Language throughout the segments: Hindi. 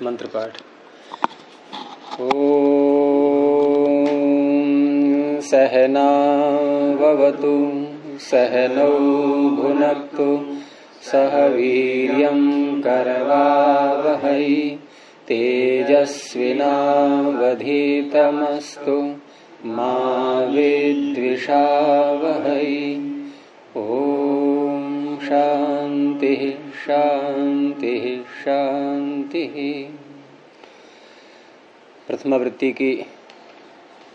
मंत्र पाठ। ओम सहना भवतु सहनौ भुनक्तु सह वीर्यं करवावहै तेजस्विनावधीतमस्तु मा विद्विषावहै। ओम शांति शांति शांति। प्रथमावृत्ति की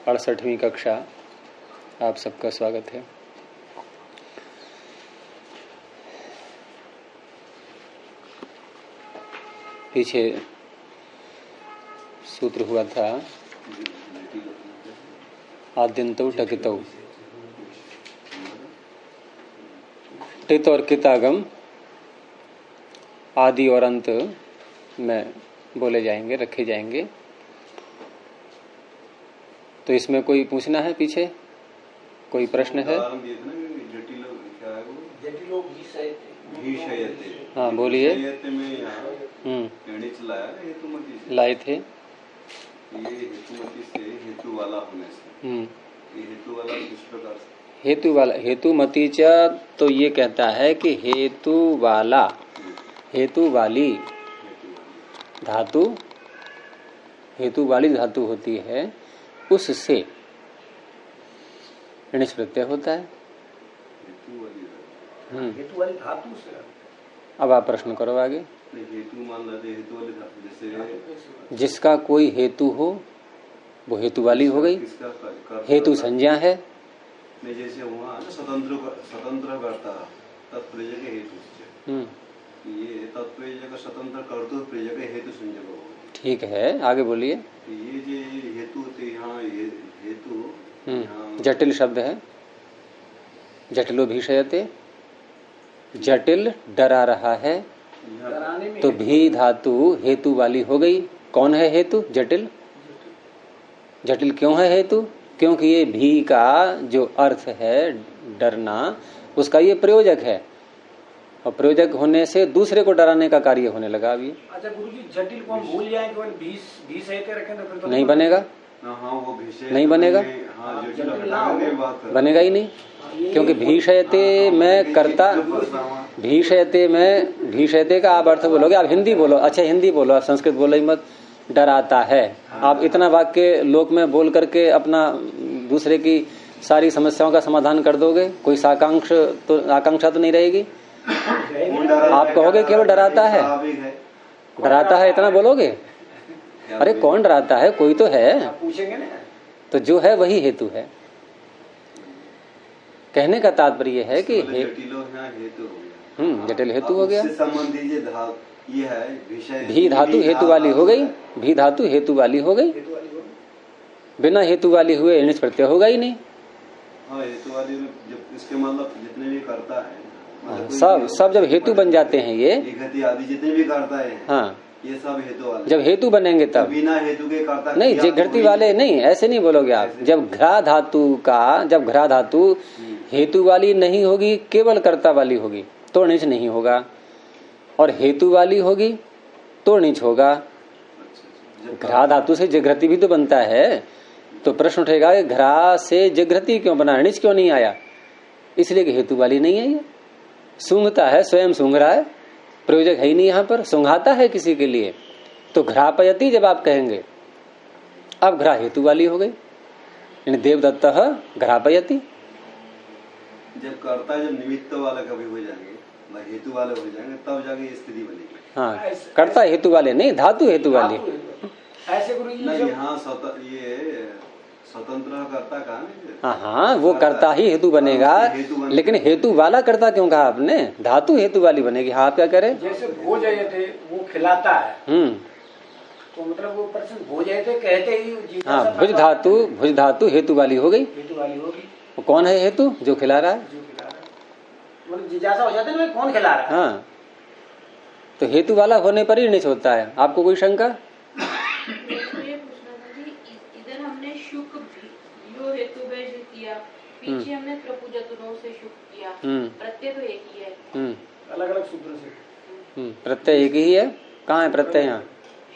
68वीं कक्षा आप सबका स्वागत है। पीछे सूत्र हुआ था आद्यंतो टकितो, टित और कितागम आदि और अंत में बोले जाएंगे, रखे जाएंगे। तो इसमें कोई पूछना है? पीछे कोई प्रश्न है? हाँ बोलिए। लाए थे हेतु वाला होने से। हेतु वाला किस प्रकार से? हेतु वाला हेतुमती च तो ये कहता है कि हेतु वाला, हेतु वाली धातु, हेतु वाली धातु होती है, उससे ऋणिश प्रत्यय होता है। हेतु वाली धातु से। अब आप प्रश्न करो आगे। हेतु मान लेते, हेतु वाली धातु जैसे जिसका कोई हेतु हो वो हेतु वाली हो गई। हेतु संज्ञा है। जैसे वहाँ स्वतंत्र करता तत्प्रयोजक हेतु, ये तत्प्रयोजक स्वतंत्र कर्तु प्रयोजक हेतु संज्ञा। ठीक है, आगे बोलिए। ये जो हेतु यहाँ हेतु जटिल शब्द है। जटिलो भीषयते, जटिल डरा रहा है, तो भी धातु हेतु वाली हो गई। कौन है हेतु? जटिल। जटिल क्यों है हेतु? क्योंकि ये भी का जो अर्थ है डरना, उसका ये प्रयोजक है, और प्रयोजक होने से दूसरे को डराने का कार्य होने लगा अभी। अच्छा गुरुजी, जटिल को हम भूल जाए केवल भी सहित रखें तो फिर तो नहीं बनेगा। नहीं बनेगा, बनेगा ही नहीं, क्योंकि भीषयते में कर्ता, भीषयते में भीषयते का आप अर्थ बोलोगे। आप हिंदी बोलो, अच्छा हिंदी बोलो, आप संस्कृत बोलो ही मत। डराता है, आप इतना वाक्य लोक में बोल करके अपना दूसरे की सारी समस्याओं का समाधान कर दोगे। कोई आकांक्षा तो नहीं रहेगी। आप कहोगे केवल डराता है, डराता है इतना बोलोगे। अरे कौन डराता है? कोई तो है, पूछेंगे ना। तो जो है वही हेतु है। कहने का तात्पर्य है कि जटिल हेतु हो गया। ये है भी धातु हेतु वाली हो गई। भी धातु हेतु वाली हो गई। बिना हेतु वाली हुए ऋणिश प्रत्यय होगा ही नहीं। हेतु वाली जब इसके मतलब जितने भी करता है, सब जब हेतु बन जाते हैं ये आदि जितने भी करता है, हाँ ये सब हेतु वाले। जब हेतु बनेंगे तब। बिना हेतु के करता नहीं, जिघ्रति वाले नहीं, ऐसे नहीं बोलोगे आप। जब घ्रा धातु हेतु वाली नहीं होगी, केवल कर्ता वाली होगी तो ऋणिश नहीं होगा, और हेतु वाली होगी तो ऋणिश होगा। घ्रा धातु से जिघ्रति भी तो बनता है, तो प्रश्न उठेगा कि घ्रा से जिघ्रति क्यों बना, ऋणिश क्यों नहीं आया? इसलिए कि हेतु वाली नहीं है। ये सूंघता है, स्वयं सूंघ रहा है, प्रयोजक है ही नहीं यहाँ पर। सूंघाता है किसी के लिए तो घ्रापयति जब आप कहेंगे, अब घ्रा हेतु वाली हो गई। देवदत्त घ्रापयति। जब कर्ता जब निमित्त वाला कभी हो जाएंगे, हेतु वाले हो जाएंगे, तब जाके स्थिति बनेगी। हाँ, कर्ता हेतु वाले नहीं, धातु हेतु वाली। ऐसे गुरु जी यहाँ ये स्वतंत्र कर्ता का। हाँ, वो कर्ता ही हेतु बनेगा, लेकिन हेतु वाला कर्ता क्यों कहा आपने? धातु हेतु वाली बनेगी। हाँ, आप क्या करें? जैसे भोज थे, वो खिलाता है, तो मतलब वो प्रश्न भोज थे कहते ही। हाँ, भुज धातु हेतु वाली हो गई। हेतु वाली होगी। वो कौन है हेतु? जो खिला रहा है। मतलब जिज्ञासा हो जाता है ना, कौन खिला रहा है। हाँ, तो हेतु वाला होने पर ही ऋणिश होता है। आपको कोई शंका? इधर हमने शुक जो हेतु किया, पीछे हमने प्रपुजतनों से शुक किया, प्रत्यय तो एक ही है। अलग अलग सूत्र से प्रत्यय एक ही है। कहाँ है प्रत्यय? यहाँ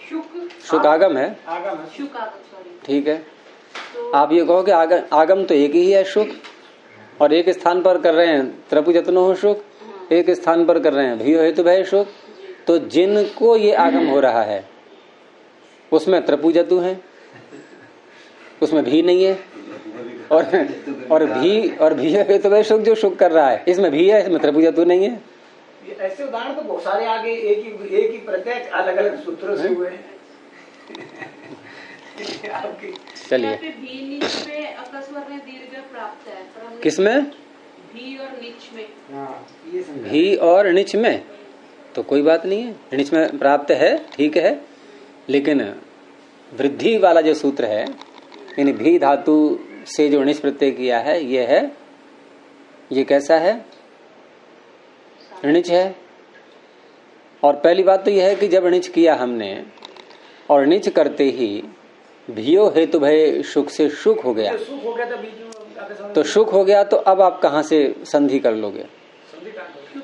शुक आगम है, शुक आगम, सॉरी। ठीक है। तो आप ये कहो कि आगम तो एक ही है शुक, और एक स्थान पर कर रहे हैं त्रपुजतनो हो शुक, एक स्थान पर कर रहे हैं भी हेतु भय शुक। तो जिनको ये आगम हो रहा है उसमें त्रपुजतु है, उसमें भी नहीं है, और भी हेतु भय शुक जो शुक कर रहा है इसमें भी है, इसमें त्रपुजतु नहीं है। ऐसे उदाहरण तो बहुत सारे आगे एक ही प्रत्यय अलग अलग सूत्रों से हुए हैं। चलिए, यहाँ पे भी नीच में अकस्वर में दीर्घ प्राप्त है, पर हमने किसमें? भी और नीच में। ये समझा। भी और निच में तो कोई बात नहीं है, निच में प्राप्त है, ठीक है। लेकिन वृद्धि वाला जो सूत्र है, यानी भी धातु से जो निच प्रत्यय किया है, ये है, ये कैसा है? ऋणिच है। और पहली बात तो यह है कि जब ऋणिच किया हमने और ऋणिच करते ही भियो हेतु भय शुक से शुक हो गया, सुख हो गया था बीच में, तो शुक हो गया, तो अब आप कहां से संधि कर लोगे?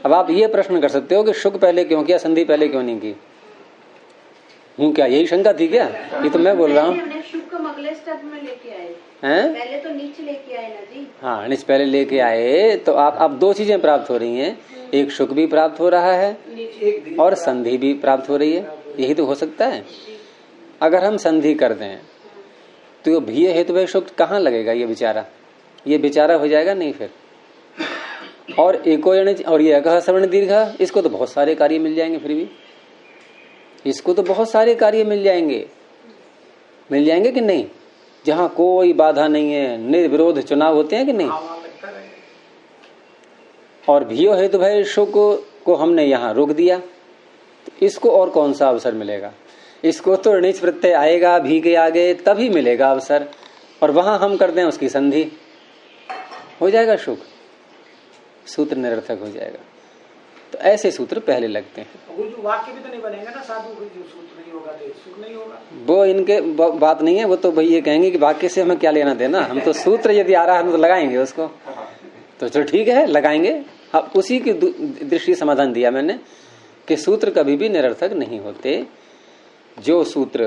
अब आप ये प्रश्न कर सकते हो कि शुक पहले क्यों किया, संधि पहले क्यों नहीं की? हूँ क्या, यही शंका थी क्या? ये तो मैं बोल रहा हूँ। हमने शुक को अगले स्टेप में लेके आए हैं? पहले तो नीचे लेके आए ना जी। हाँ, नीच पहले लेके आए तो आप दो चीजें प्राप्त हो रही हैं, एक शुक भी प्राप्त हो रहा है और संधि भी प्राप्त हो रही है। यही तो हो सकता है। अगर हम संधि कर दें तो भी हेतु भय शुक कहाँ लगेगा? ये बेचारा हो जाएगा नहीं फिर। और एको और ये अकह सवर्ण दीर्घ, इसको तो बहुत सारे कार्य मिल जाएंगे, फिर भी इसको तो बहुत सारे कार्य मिल जाएंगे कि नहीं? जहां कोई बाधा नहीं है, निर्विरोध चुनाव होते हैं कि नहीं? और भियो हेतु भय शुक को हमने यहाँ रोक दिया, तो इसको और कौन सा अवसर मिलेगा? इसको तो ऋणिच प्रत्यय आएगा भी के आगे तभी मिलेगा अवसर, और वहां हम कर दें उसकी संधि, हो जाएगा शुक, सूत्र निरर्थक हो जाएगा। तो ऐसे सूत्र पहले लगते हैं। वो जो वाक्य भी तो नहीं बनेगा ना साधु, जो सूत्र नहीं होगा तो सुख नहीं होगा। वो इनके बात नहीं है, वो तो भाई ये कहेंगे कि वाक्य से हमें क्या लेना देना, हम तो सूत्र यदि आ रहा है हम तो लगाएंगे उसको, तो चलो ठीक है लगाएंगे। अब उसी की दृष्टि समाधान दिया मैंने कि सूत्र कभी भी निरर्थक नहीं होते। जो सूत्र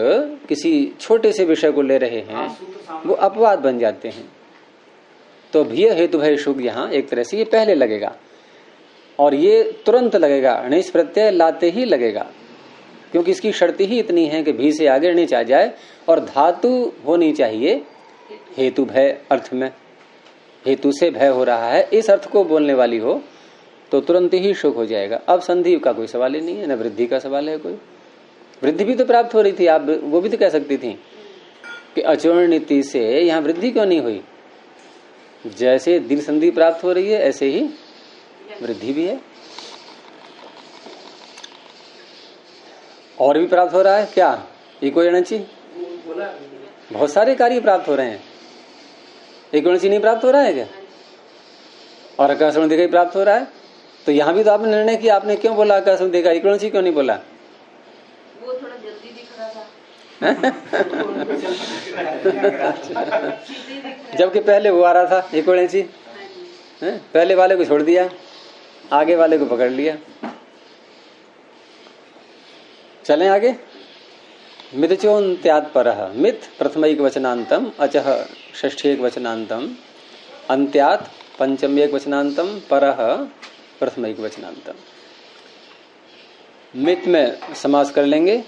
किसी छोटे से विषय को ले रहे हैं वो अपवाद बन जाते हैं। तो भी हेतु भय शुक यहाँ एक तरह से ये पहले लगेगा, और ये तुरंत लगेगा, णिच प्रत्यय लाते ही लगेगा, क्योंकि इसकी शर्त ही इतनी है कि भी से आगे णिच आ जाए और धातु होनी चाहिए हेतु भय अर्थ में। हेतु से भय हो रहा है इस अर्थ को बोलने वाली हो तो तुरंत ही शुक हो जाएगा। अब संधि का कोई सवाल ही नहीं है, न वृद्धि का सवाल है कोई। वृद्धि भी तो प्राप्त हो रही थी, आप वो भी तो कह सकती थी कि अचूर्ण नीति से यहाँ वृद्धि क्यों नहीं हुई? जैसे दीर्घ संधि प्राप्त हो रही है ऐसे ही वृद्धि भी है। और भी प्राप्त हो रहा है क्या? इको एणची बहुत सारे कार्य प्राप्त हो रहे हैं। इको एणची नहीं प्राप्त हो रहा है क्या? और आकाशवाणी देखा ही प्राप्त हो रहा है। तो यहाँ भी तो आपने निर्णय किया, आपने क्यों बोला आकाशवाणी देखा, इको एणची क्यों नहीं बोला? वो थोड़ा जल्दी दिख रहा था। जबकि पहले वो आ रहा था इको एणची, पहले वाले को छोड़ दिया, आगे वाले को पकड़ लिया। चलें आगे। मितचोन्त्यात् परः, मित प्रथमैक वचनांतम, अचः षष्ठीक वचनांतम, अन्त्यात् पंचमेक वचनांतम, परः प्रथमैक वचनांतम। मित में समास कर लेंगे,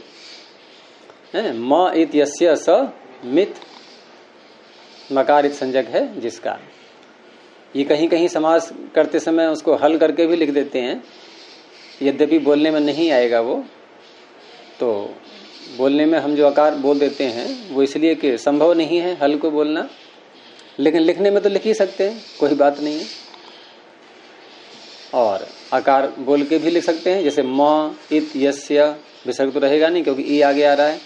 म इत यस्य स मित, मकारित संज्ञक है जिसका। ये कहीं कहीं समास करते समय उसको हल करके भी लिख देते हैं, यद्यपि बोलने में नहीं आएगा वो, तो बोलने में हम जो आकार बोल देते हैं वो इसलिए कि संभव नहीं है हल को बोलना, लेकिन लिखने में तो लिख ही सकते हैं, कोई बात नहीं है। और आकार बोल के भी लिख सकते हैं, जैसे म इत यस्य, विसर्ग तो रहेगा नहीं क्योंकि ई आगे आ रहा है,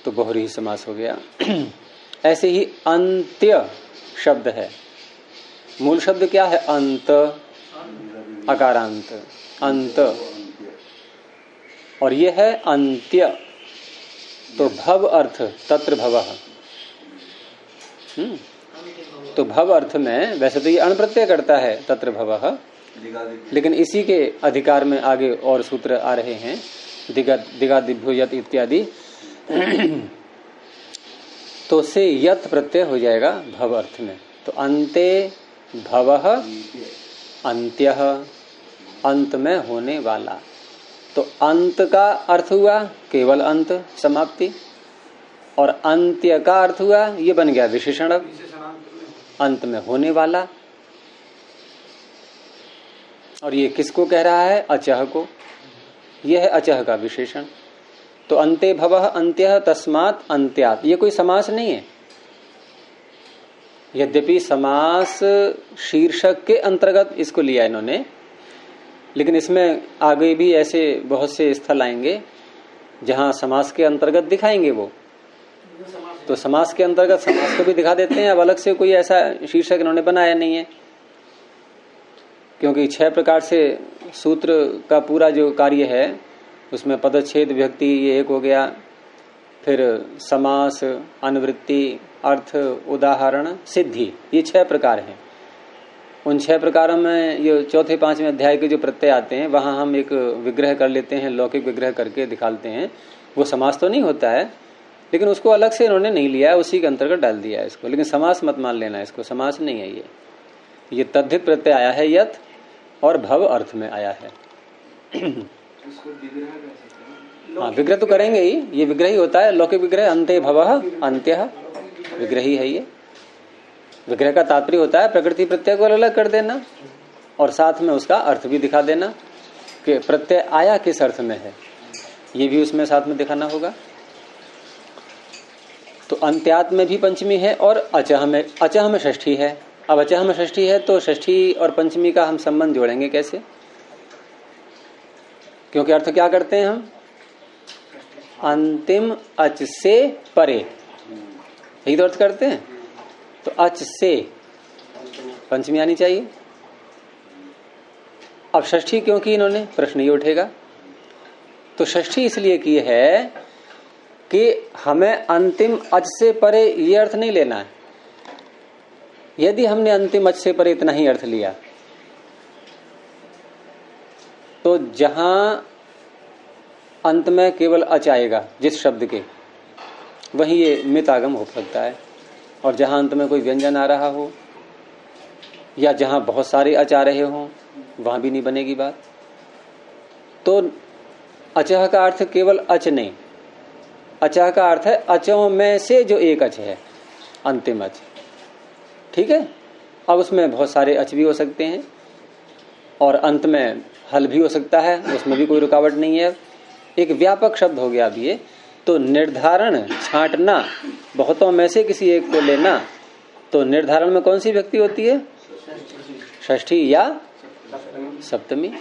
तो बहुरी समास हो गया। ऐसे ही अंत्य शब्द है, मूल शब्द क्या है? अंत, अकारांत, अंत, और ये है अंत्य। तो भव अर्थ तत्र भवः, तो भव अर्थ में वैसे तो ये अण प्रत्यय करता है तत्र भवः, लेकिन इसी के अधिकार में आगे और सूत्र आ रहे हैं दिगादिभ्यो यत इत्यादि, तो से यत प्रत्यय हो जाएगा भव अर्थ में। तो अन्ते भवः अंत्यः, अंत में होने वाला। तो अंत का अर्थ हुआ केवल अंत, समाप्ति, और अंत्य का अर्थ हुआ ये बन गया विशेषण, अब अंत में होने वाला। और ये किसको कह रहा है? अचह को। यह है अचह का विशेषण। तो अन्ते भवः अंत्यः तस्मात् अन्त्यात्, ये कोई समास नहीं है। यद्यपि समास शीर्षक के अंतर्गत इसको लिया इन्होंने, लेकिन इसमें आगे भी ऐसे बहुत से स्थल आएंगे जहां समास के अंतर्गत दिखाएंगे वो, तो समास के अंतर्गत समास को भी दिखा देते हैं। अब अलग से कोई ऐसा शीर्षक इन्होंने बनाया नहीं है, क्योंकि 6 प्रकार से सूत्र का पूरा जो कार्य है उसमें पदच्छेद, विभक्ति, ये एक हो गया, फिर समास, अनुवृत्ति, अर्थ, उदाहरण, सिद्धि, ये 6 प्रकार हैं। उन 6 प्रकारों में ये चौथे 5वें अध्याय के जो प्रत्यय आते हैं वहां हम एक विग्रह कर लेते हैं, लौकिक विग्रह करके दिखाते हैं। वो समास तो नहीं होता है, लेकिन उसको अलग से इन्होंने नहीं लिया है, उसी के अंतर्गत डाल दिया है इसको। लेकिन समास मत मान लेना, इसको समास नहीं है ये तद्धित प्रत्यय आया है यत, और भव अर्थ में आया है। हाँ, विग्रह तो करेंगे ही, ये विग्रह ही होता है, लौकिक विग्रह। अन्ते भवः अंत्यः विग्रह ही है ये। विग्रह का तात्पर्य होता है प्रकृति प्रत्यय को अलग कर देना और साथ में उसका अर्थ भी दिखा देना कि प्रत्यय आया किस अर्थ में है, ये भी उसमें साथ में दिखाना होगा। तो अंत्यात में भी पंचमी है और अचह में षष्ठी है। अब अचह में षष्ठी है तो षष्ठी और पंचमी का हम संबंध जोड़ेंगे कैसे? क्योंकि अर्थ क्या करते हैं हम? अंतिम अच से परे, यही तो अर्थ करते हैं। तो अच से पंचमी आनी चाहिए। अब षष्ठी क्यों की इन्होंने? प्रश्न ये उठेगा। तो षष्ठी इसलिए की है कि हमें अंतिम अच से परे ये अर्थ नहीं लेना है। यदि हमने अंतिम अच से परे इतना ही अर्थ लिया तो जहां अंत में केवल अच आएगा जिस शब्द के, वहीं ये मित आगम हो सकता है। और जहां अंत में कोई व्यंजन आ रहा हो या जहां बहुत सारे अच आ रहे हों, वहां भी नहीं बनेगी बात। तो अचह का अर्थ केवल अच नहीं, अचह का अर्थ है अचों में से जो एक अच है, अंतिम अच। ठीक है। अब उसमें बहुत सारे अच भी हो सकते हैं और अंत में हल भी हो सकता है, उसमें भी कोई रुकावट नहीं है। एक व्यापक शब्द हो गया अब ये। तो निर्धारण, छांटना, बहुतों में से किसी एक को लेना, तो निर्धारण में कौन सी विभक्ति होती है? षष्ठी या सप्तमी।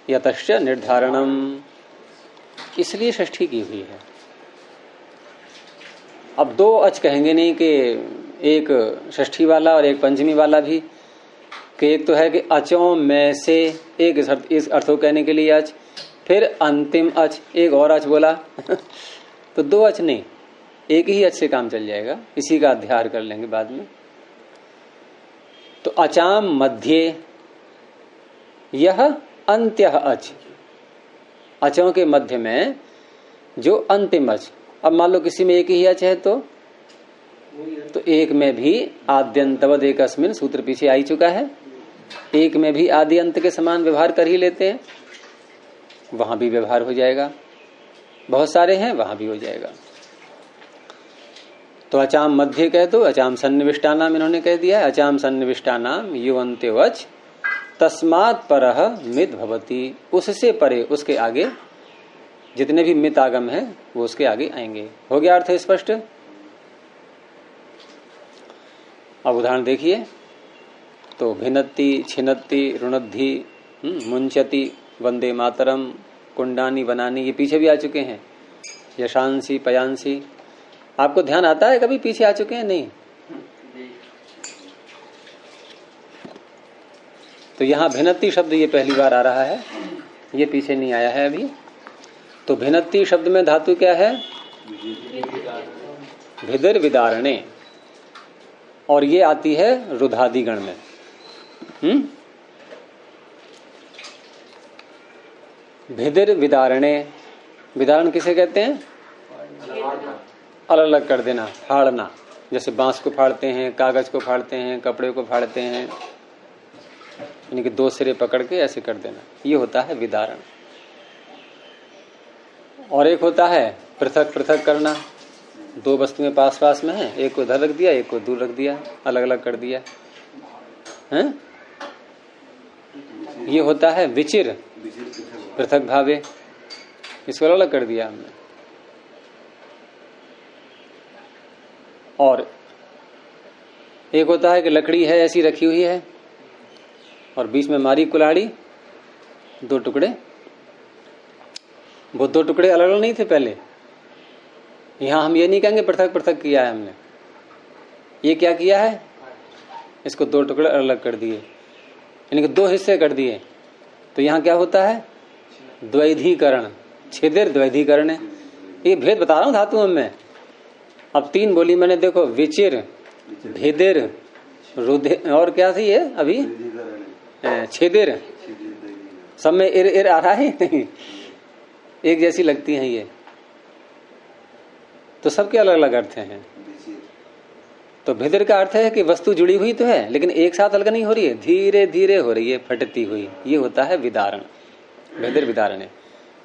यतश्च निर्धारणम, इसलिए षष्ठी की हुई है। अब 2 अच कहेंगे नहीं कि एक षष्ठी वाला और एक पंचमी वाला भी, कि एक तो है कि अचों में से एक, इस अर्थ को कहने के लिए अच, फिर अंतिम अच, एक और अच बोला तो 2 अच नहीं, एक ही अच से काम चल जाएगा। इसी का अध्ययन कर लेंगे बाद में। तो अचाम मध्य यह अंत्यः अच, अचों के मध्य में जो अंतिम अच। अब मान लो किसी में एक ही अच है तो एक में भी आद्यंतवद एकस्मिन, सूत्र पीछे आ ही चुका है। एक में भी आदि अंत के समान व्यवहार कर ही लेते हैं, वहां भी व्यवहार हो जाएगा। बहुत सारे हैं, वहां भी हो जाएगा। तो अचाम मध्य कह दो, अचाम सन्निविष्टानाम इन्होंने कह दिया है। अचाम सन्निविष्टानाम युवन्त्यवच तस्मात् परः मित भवति, उससे परे, उसके आगे जितने भी मित आगम है वो उसके आगे आएंगे। हो गया अर्थ स्पष्ट? अब उदाहरण देखिए। तो भिन्नति, छिन्नति, रुणद्धि, मुंचति, वंदे मातरम, कुंडानी बनानी, ये पीछे भी आ चुके हैं। यशांसी, पयांसी, आपको ध्यान आता है कभी पीछे आ चुके हैं? नहीं। तो यहाँ भिन्नति शब्द ये पहली बार आ रहा है, ये पीछे नहीं आया है अभी। तो भिन्नति शब्द में धातु क्या है? भिदिर विदारणे, और ये आती है रुधादि गण में। भिदिर विदारणे, विदारण किसे कहते हैं? अलग अलग कर देना, फाड़ना। जैसे बांस को फाड़ते हैं, कागज को फाड़ते हैं, कपड़े को फाड़ते हैं, यानी कि दो सिरे पकड़ के ऐसे कर देना, ये होता है विदारण। और एक होता है पृथक पृथक करना। दो वस्तुएं पास पास में हैं, एक को इधर रख दिया, एक को दूर रख दिया, अलग अलग कर दिया है। ये होता है विचिर पृथक भावे, इसको अलग कर दिया हमने। और एक होता है कि लकड़ी है ऐसी रखी हुई है और बीच में मारी कुल्हाड़ी, दो टुकड़े, वो दो टुकड़े अलग अलग नहीं थे पहले। यहां हम ये नहीं कहेंगे पृथक पृथक किया है हमने, ये क्या किया है, इसको दो टुकड़े अलग अलग कर दिए, यानी कि दो हिस्से कर दिए। तो यहां क्या होता है, द्वैधीकरण, छिदिर द्वैधीकरण है। ये भेद बता रहा हूं धातुओं में। अब तीन बोली मैंने, देखो विचिर, भेदिर, रुधिर, और क्या थी ये अभी, छिदिर। सब में इर इर आ रहा है नहीं, एक जैसी लगती हैं ये, तो सबके अलग अलग अर्थ हैं। तो भेदिर का अर्थ है कि वस्तु जुड़ी हुई तो है लेकिन एक साथ अलग नहीं हो रही है, धीरे धीरे हो रही है, फटती हुई, ये होता है विदारण, भेदिर विदारण है।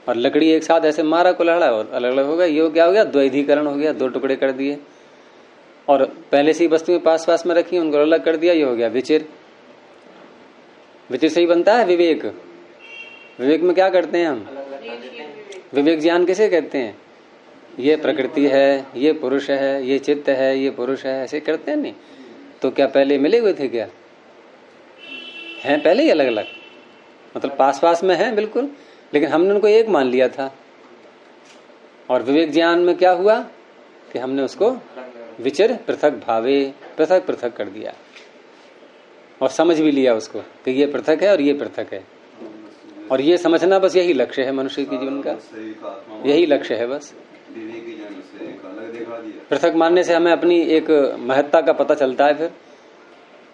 और लकड़ी एक साथ ऐसे मारा कुल्हाड़ा और अलग अलग हो गया, ये क्या हो गया, द्वैधीकरण हो गया, दो टुकड़े कर दिए। और पहले से ही वस्तुएं पास पास में रखी, उनको अलग कर दिया, ये हो गया विचिर। विचिर से ही बनता है विवेक। विवेक में क्या करते हैं हम, विवेक ज्ञान किसे कहते हैं, ये प्रकृति है, ये पुरुष है, ये चित्त है, ये पुरुष है, ऐसे करते हैं नहीं। तो क्या पहले मिले हुए थे, क्या हैं पहले ही अलग अलग, मतलब पास पास में हैं बिल्कुल, लेकिन हमने उनको एक मान लिया था। और विवेक ज्ञान में क्या हुआ कि हमने उसको विचिर पृथक भावे, पृथक पृथक कर दिया और समझ भी लिया उसको कि ये पृथक है और ये पृथक है। और ये समझना बस यही लक्ष्य है मनुष्य के जीवन का, यही लक्ष्य है बस। पृथक मानने से हमें अपनी एक महत्ता का पता चलता है।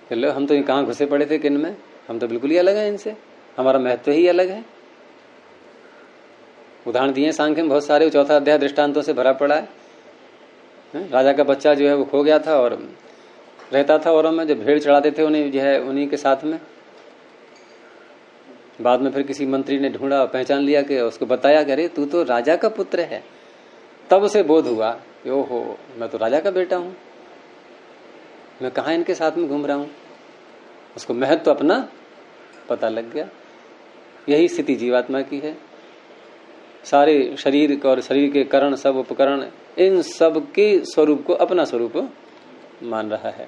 फिर लो, हम तो कहाँ घुसे पड़े थे किन में, हम तो बिल्कुल ही अलग हैं इनसे, हमारा महत्व ही अलग है। उदाहरण दिए सांख्य में बहुत सारे, चौथा अध्याय दृष्टांतों से भरा पड़ा है। राजा का बच्चा जो है वो खो गया था और रहता था औरों में, जो भेड़ चढ़ाते थे उन्हें जो है उन्हीं के साथ में। बाद में फिर किसी मंत्री ने ढूंढा, पहचान लिया कि उसको बताया कि अरे तू तो राजा का पुत्र है। तब उसे बोध हुआ, ओहो मैं तो राजा का बेटा हूं, मैं कहाँ इनके साथ में घूम रहा हूं। उसको महत्व अपना पता लग गया। यही स्थिति जीवात्मा की है। सारे शरीर और शरीर के करण, सब उपकरण, इन सब के स्वरूप को अपना स्वरूप मान रहा है।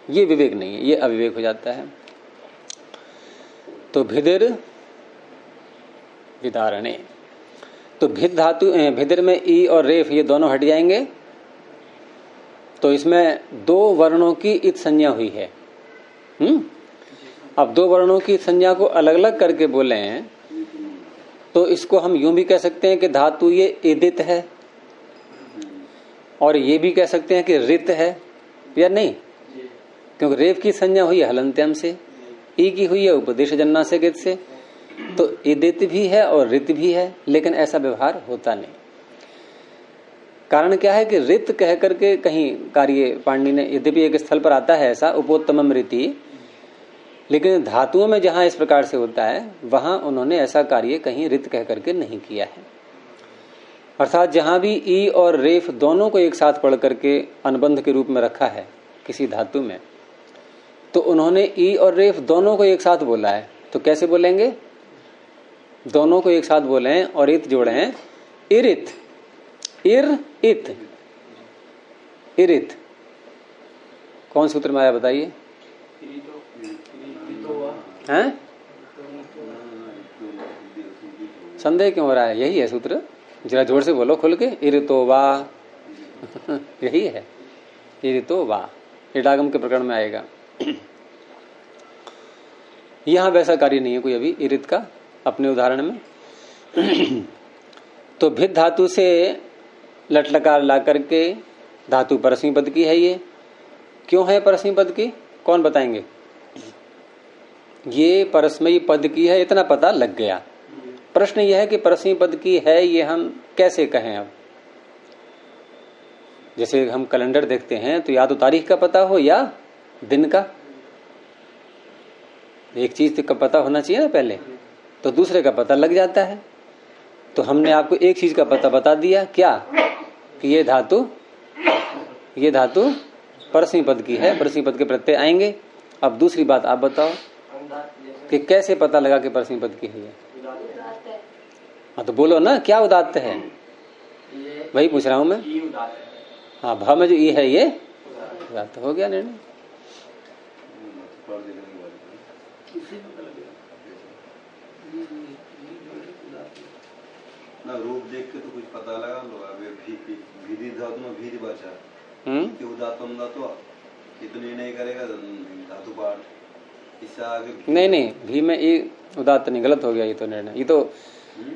ये विवेक नहीं है, ये अविवेक हो जाता है। तो भिदिर विदारणे, तो भिद धातु, भिदिर में ई और रेफ ये दोनों हट जाएंगे। तो इसमें दो वर्णों की इत संज्ञा हुई है। अब दो वर्णों की संज्ञा को अलग अलग करके बोले हैं तो इसको हम यूं भी कह सकते हैं कि धातु ये इदित है, और ये भी कह सकते हैं कि रित है, या नहीं, क्योंकि रेफ की संज्ञा हुई है हलंत्यम से, ई की हुई है उपदेश जन्ना से गित से। तो इदित भी है और रित भी है, लेकिन ऐसा व्यवहार होता नहीं। कारण क्या है कि रित कह करके कहीं कार्य पाणिनि ने, यद्यपि एक स्थल पर आता है ऐसा उपोत्तमम रीति, लेकिन धातुओं में जहां इस प्रकार से होता है वहां उन्होंने ऐसा कार्य कहीं रित कह करके नहीं किया है। अर्थात जहां भी ई और रेफ दोनों को एक साथ पढ़ करके अनुबंध के रूप में रखा है किसी धातु में, तो उन्होंने ई और रेफ दोनों को एक साथ बोला है। तो कैसे बोलेंगे, दोनों को एक साथ बोले हैं और इत जोड़े हैं, इरित, इर इत, इरित। कौन सूत्र में आया बताइए, हैं? संदेह क्यों हो रहा है, यही है सूत्र, जरा जोर से बोलो खुल के, इरितो वा यही है, इरितो वा, इडागम के प्रकरण में आएगा। यहां वैसा कार्य नहीं है कोई अभी इरित का अपने उदाहरण में। तो भिद धातु से लटलकार ला करके धातु परस्मी पद की है। ये क्यों है परस्मी पद की, कौन बताएंगे? ये परस्मयी पद की है, इतना पता लग गया। प्रश्न यह है कि परस्मी पद की है, ये हम कैसे कहें। अब जैसे हम कैलेंडर देखते हैं तो या तो तारीख का पता हो या दिन का, एक चीज का पता होना चाहिए ना पहले, तो दूसरे का पता लग जाता है। तो हमने आपको एक चीज का पता बता दिया, क्या, कि ये धातु परस्मी पद की है, परस्मी पद के प्रत्यय आएंगे। अब दूसरी बात आप बताओ कि कैसे पता लगा कि परस्मी पद की है ये। हाँ तो बोलो ना, क्या उदात्त है, वही पूछ रहा हूं मैं। हाँ, भा में जो ई है ये उदात्त हो गया निर्णय। ना रूप देख के तो कुछ पता लगा लो। अबे भीधि धातु में भीधि बचा, कि उदात्तम धातु इतने नहीं करेगा धातु पाठ, इससे आगे नहीं, भी में ई उदात्त नहीं, गलत हो गया ये तो निर्णय।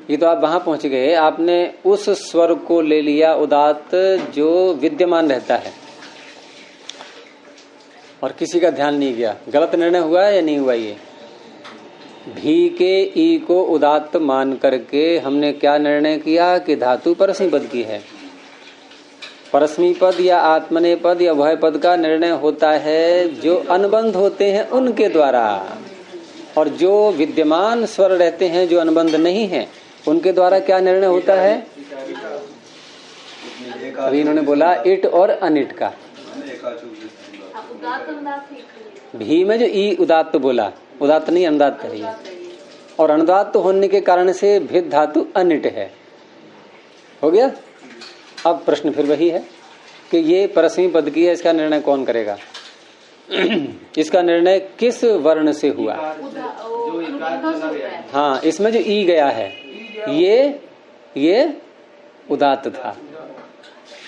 ये तो आप वहां पहुंच गए, आपने उस स्वर को ले लिया उदात्त जो विद्यमान रहता है और किसी का ध्यान नहीं गया। गलत निर्णय हुआ है या नहीं हुआ। ये भी के ई को उदात्त मान करके हमने क्या निर्णय किया कि धातु परस्मी पद की है। परस्मी पद या आत्मनेय पद या वह पद का निर्णय होता है जो अनुबंध होते हैं उनके द्वारा, और जो विद्यमान स्वर रहते हैं जो अनुबंध नहीं है उनके द्वारा क्या निर्णय होता है। अभी इन्होंने बोला इट और अनिट का। भी में जो ई उदात्त बोला, उदात्त नहीं अनुदात्त है, और अनुदात्त होने के कारण से भिद धातु अनिट है। हो गया। अब प्रश्न फिर वही है कि ये परस्मी पद की है, इसका निर्णय कौन करेगा। इसका निर्णय किस वर्ण से हुआ। हाँ, इसमें जो ई गया है ये उदात्त था,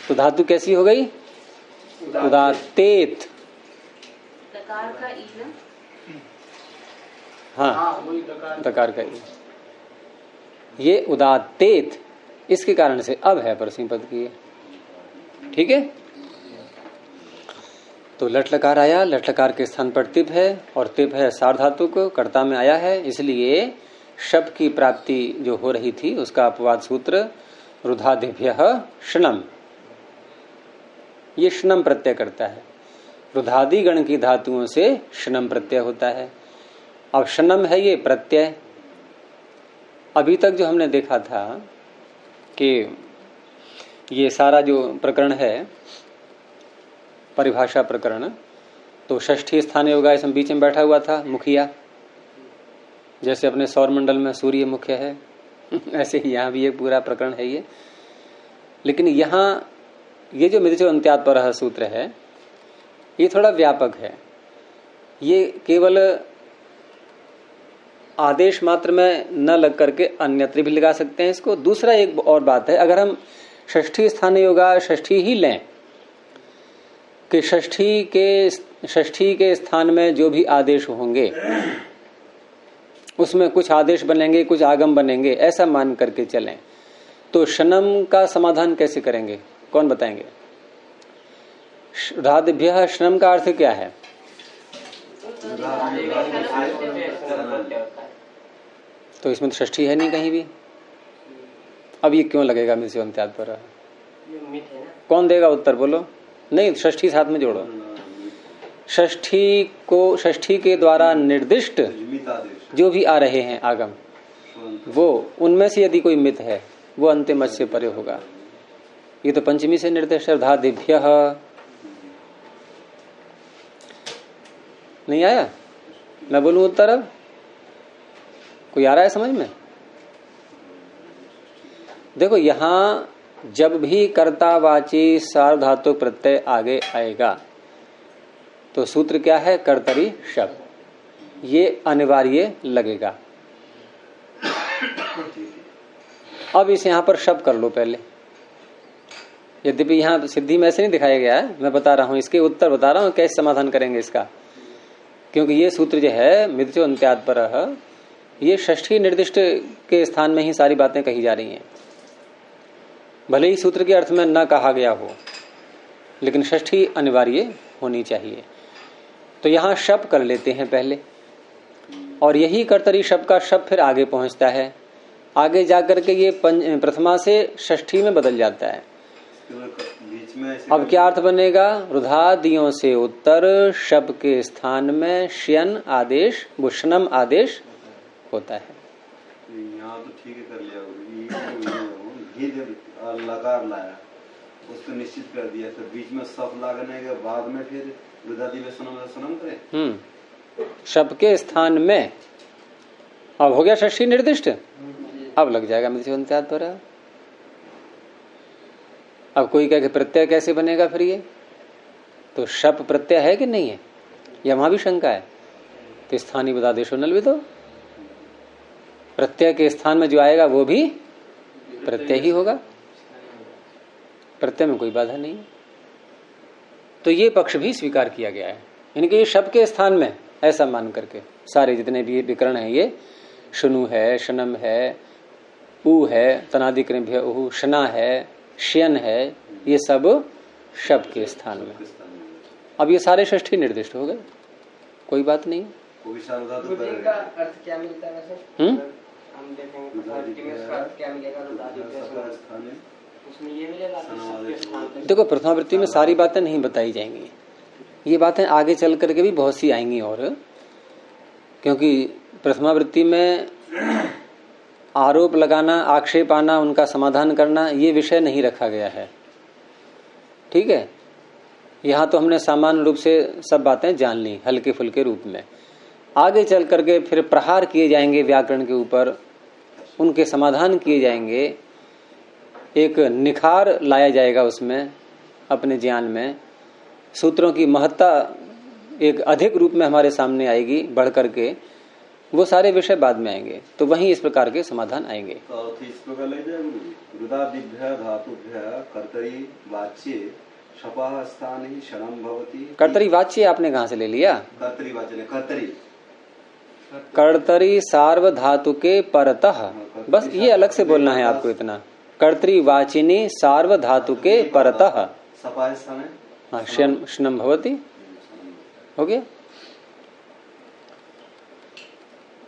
तो धातु कैसी हो गई, उदात्तेत। हाँ, दकार का ई, ये उदात्तेत, इसके कारण से अब है परस्मी पद की। ठीक है। तो लट लकार आया, लट लकार के स्थान पर तिप है, और तिप है सार्वधातु को कर्ता में आया है, इसलिए शब्द की प्राप्ति जो हो रही थी उसका अपवाद सूत्र रुधादिभ्यः शनम, ये शनम प्रत्यय करता है। रुधादि गण की धातुओं से शनम प्रत्यय होता है। अब शनम है ये प्रत्यय। अभी तक जो हमने देखा था कि ये सारा जो प्रकरण है परिभाषा प्रकरण, तो षष्ठी स्थान योगा इसमें बीच में बैठा हुआ था मुखिया, जैसे अपने सौर मंडल में सूर्य मुख्य है ऐसे ही यहाँ भी एक पूरा प्रकरण है ये। लेकिन यहाँ ये जो मिर्चो अंत्यात पर सूत्र है ये थोड़ा व्यापक है। ये केवल आदेश मात्र में न लग करके अन्यत्र भी लगा सकते हैं इसको। दूसरा एक और बात है, अगर हम षष्ठी स्थान योगा षष्ठी ही लें कि षष्ठी के स्थान में जो भी आदेश होंगे उसमें कुछ आदेश बनेंगे, कुछ आगम बनेंगे, ऐसा मान करके चलें, तो शनम का समाधान कैसे करेंगे, कौन बताएंगे। राधिभ्यः शनम का अर्थ क्या है। तो इसमें तो षष्ठी है नहीं कहीं भी। अब ये क्यों लगेगा मिर्चो अंत्यात पर। कौन देगा उत्तर, बोलो। नहीं, षष्ठी साथ में जोड़ो। षष्ठी के द्वारा निर्दिष्ट जो भी आ रहे हैं आगम, वो उनमें से यदि कोई मित है वो अंतिम से परे होगा। ये तो पंचमी से निर्दिष्ट है। धादिभ्यः नहीं आया, मैं बोलूं उत्तर। अब कोई आ रहा है समझ में। देखो यहां जब भी कर्तावाची सार्वधातुक प्रत्यय आगे आएगा तो सूत्र क्या है, कर्तरी शब्द, ये अनिवार्य लगेगा। अब इसे यहां पर शब्द कर लो पहले। यद्यपि यहां सिद्धि में ऐसे नहीं दिखाया गया है, मैं बता रहा हूं, इसके उत्तर बता रहा हूं कैसे समाधान करेंगे इसका। क्योंकि ये सूत्र जो है मिर्चो अंत्यात पर, ये षष्ठी निर्दिष्ट के स्थान में ही सारी बातें कही जा रही हैं। भले ही सूत्र के अर्थ में न कहा गया हो, लेकिन षष्ठी अनिवार्य होनी चाहिए। तो यहां शब्द कर लेते हैं पहले, और यही कर्तरी शब्द का शब्द फिर आगे पहुंचता है। आगे जाकर के ये प्रथमा से षष्ठी में बदल जाता है। बीच में अब क्या अर्थ बनेगा? रुधादियों से उत्तर शब के स्थान में श्यन आदेश, भूषणम आदेश होता है। यहाँ तो ठीक है कर लिया, लकार लाया उसको निश्चित कर दिया, फिर बीच में सब लागने के बाद में फिर रुधादि में सनम करे। शब के स्थान में अब हो गया षष्ठी निर्दिष्ट। अब लग जाएगा मिथ्योन्त्याद पर। अब कोई कहे कि प्रत्यय कैसे बनेगा फिर ये? तो शप प्रत्यय है कि नहीं है, या वहां भी शंका है? तो स्थानीय बदादेशो नल भी, तो प्रत्यय के स्थान में जो आएगा वो भी प्रत्यय ही होगा, प्रत्यय में कोई बाधा नहीं। तो ये पक्ष भी स्वीकार किया गया है, इनके ये शब के स्थान में ऐसा मान करके सारे जितने भी विकरण है, ये शुनु है, शनम है, ऊ है, तनादिकृभ्य ऊ, शना है, श्यन है, ये सब शब के स्थान में। अब ये सारे षष्ठी निर्दिष्ट हो गए, कोई बात नहीं। का अर्थ क्या मिलता है वैसे? हम देखेंगे क्या मिलेगा उसमें, ये मिलेगा। देखो प्रथमावृत्ति में सारी बातें नहीं बताई जाएंगी, ये बातें आगे चल करके भी बहुत सी आएंगी, और क्योंकि प्रथमावृत्ति में आरोप लगाना, आक्षेप आना, उनका समाधान करना, ये विषय नहीं रखा गया है। ठीक है, यहाँ तो हमने सामान्य रूप से सब बातें जान ली हल्के फुल्के रूप में। आगे चल करके फिर प्रहार किए जाएंगे व्याकरण के ऊपर, उनके समाधान किए जाएंगे, एक निखार लाया जाएगा उसमें अपने ज्ञान में, सूत्रों की महत्ता एक अधिक रूप में हमारे सामने आएगी बढ़ करके, वो सारे विषय बाद में आएंगे, तो वहीं इस प्रकार के समाधान आएंगे। कर्तरी वाच्य आपने कहाँ से ले लिया? कर्तरी सार्वधातु के परतः, बस ये अलग से बोलना है आपको इतना। कर्तृवाचिनी सार्वधातु के परतः, हाँ, शनम भवति, हो गया।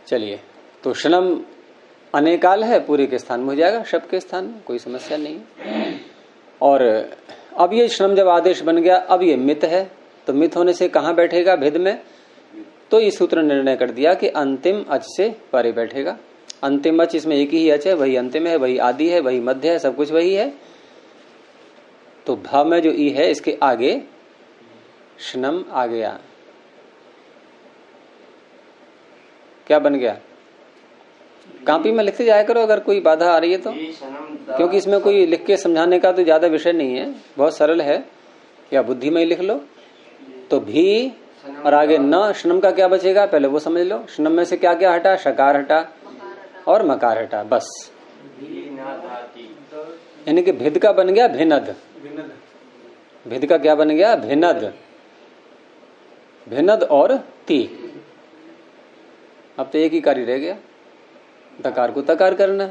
चलिए, तो शनम अनेकाल है, पूरे के स्थान में हो जाएगा, शब्द के स्थान में, कोई समस्या नहीं। और अब ये शनम जब आदेश बन गया, अब ये मित है, तो मित होने से कहाँ बैठेगा? भेद में। तो इस सूत्र ने निर्णय कर दिया कि अंतिम अच से परे बैठेगा। अंतिम अच, इसमें एक ही अच है, वही अंतिम है, वही आदि है, वही मध्य है, सब कुछ वही है। तो भाव में जो ई है, इसके आगे शनम आ गया, क्या बन गया? कॉपी में लिखते जाया करो अगर कोई बाधा आ रही है तो, क्योंकि इसमें कोई लिख के समझाने का तो ज्यादा विषय नहीं है, बहुत सरल है। या बुद्धि में ही लिख लो तो भी, और आगे न, शनम का क्या बचेगा पहले वो समझ लो। शनम में से क्या क्या हटा? शकार हटा और मकार हटा, बस। यानी कि भिद का बन गया भिनद, भिद का क्या बन गया? भिनद, भिनद और ती। अब तो एक ही कार्य रह गया, दकार को तकार करना।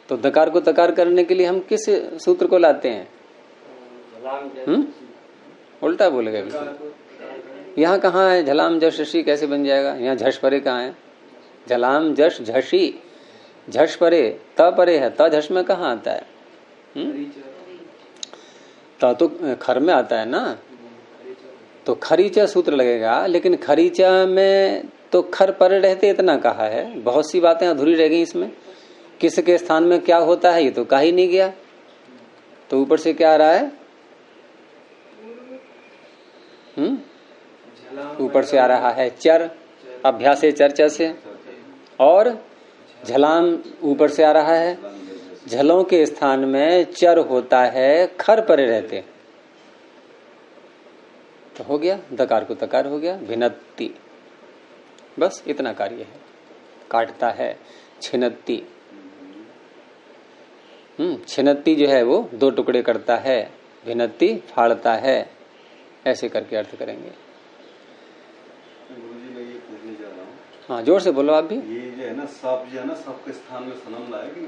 तो दकार को तकार करने के लिए हम किस सूत्र को लाते हैं? उल्टा बोल गए। यहाँ कहाँ है झलाम जश झशी, कैसे बन जाएगा? यहाँ झश परे कहाँ है? झलाम जश झशी, झश परे, त परे है, त झश में कहाँ आता है? त तो खर में आता है ना, तो खरीचा सूत्र लगेगा। लेकिन खरीचा में तो खर परे रहते इतना कहा है, बहुत सी बातें अधूरी रह गई इसमें। किसके स्थान में क्या होता है ये तो कहा ही नहीं गया। तो ऊपर से क्या आ रहा है? ऊपर से आ रहा है चर, अभ्यास चर्चा से, और झलाम ऊपर से आ रहा है। झलों के स्थान में चर होता है, खर परे रहते, तो हो गया दकार को तकार हो गया, भिन्नति। बस इतना कार्य है। काटता है छिन्नति, छिन्नति जो है वो दो टुकड़े करता है, भिन्नति फाड़ता है, ऐसे करके अर्थ करेंगे। हाँ जोर से बोलो आप भी। ये जो है ना सब, जो है ना सबके स्थान में सनम लाएगी।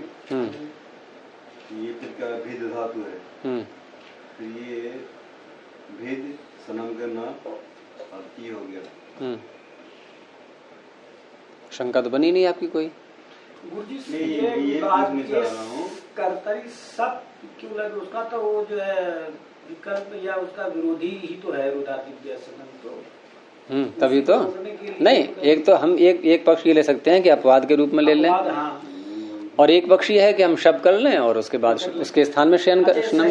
ये फिर क्या भेद धातु है, फिर ये भेद सनम का ना हो गया। शंका तो बनी नहीं आपकी कोई? गुरुजी नहीं, ये बात पूछने ये चाह रहा हूँ। कर्तरी सब क्यों लगे, उसका तो वो जो है विकल्प या उसका विरोधी ही तो है रुदादिव्य सदन तो। तभी तो नहीं, एक तो हम एक पक्ष ये ले सकते हैं कि अपवाद के रूप में ले लें, और एक पक्ष ये है कि हम शब कर लें और उसके बाद उसके स्थान में शयन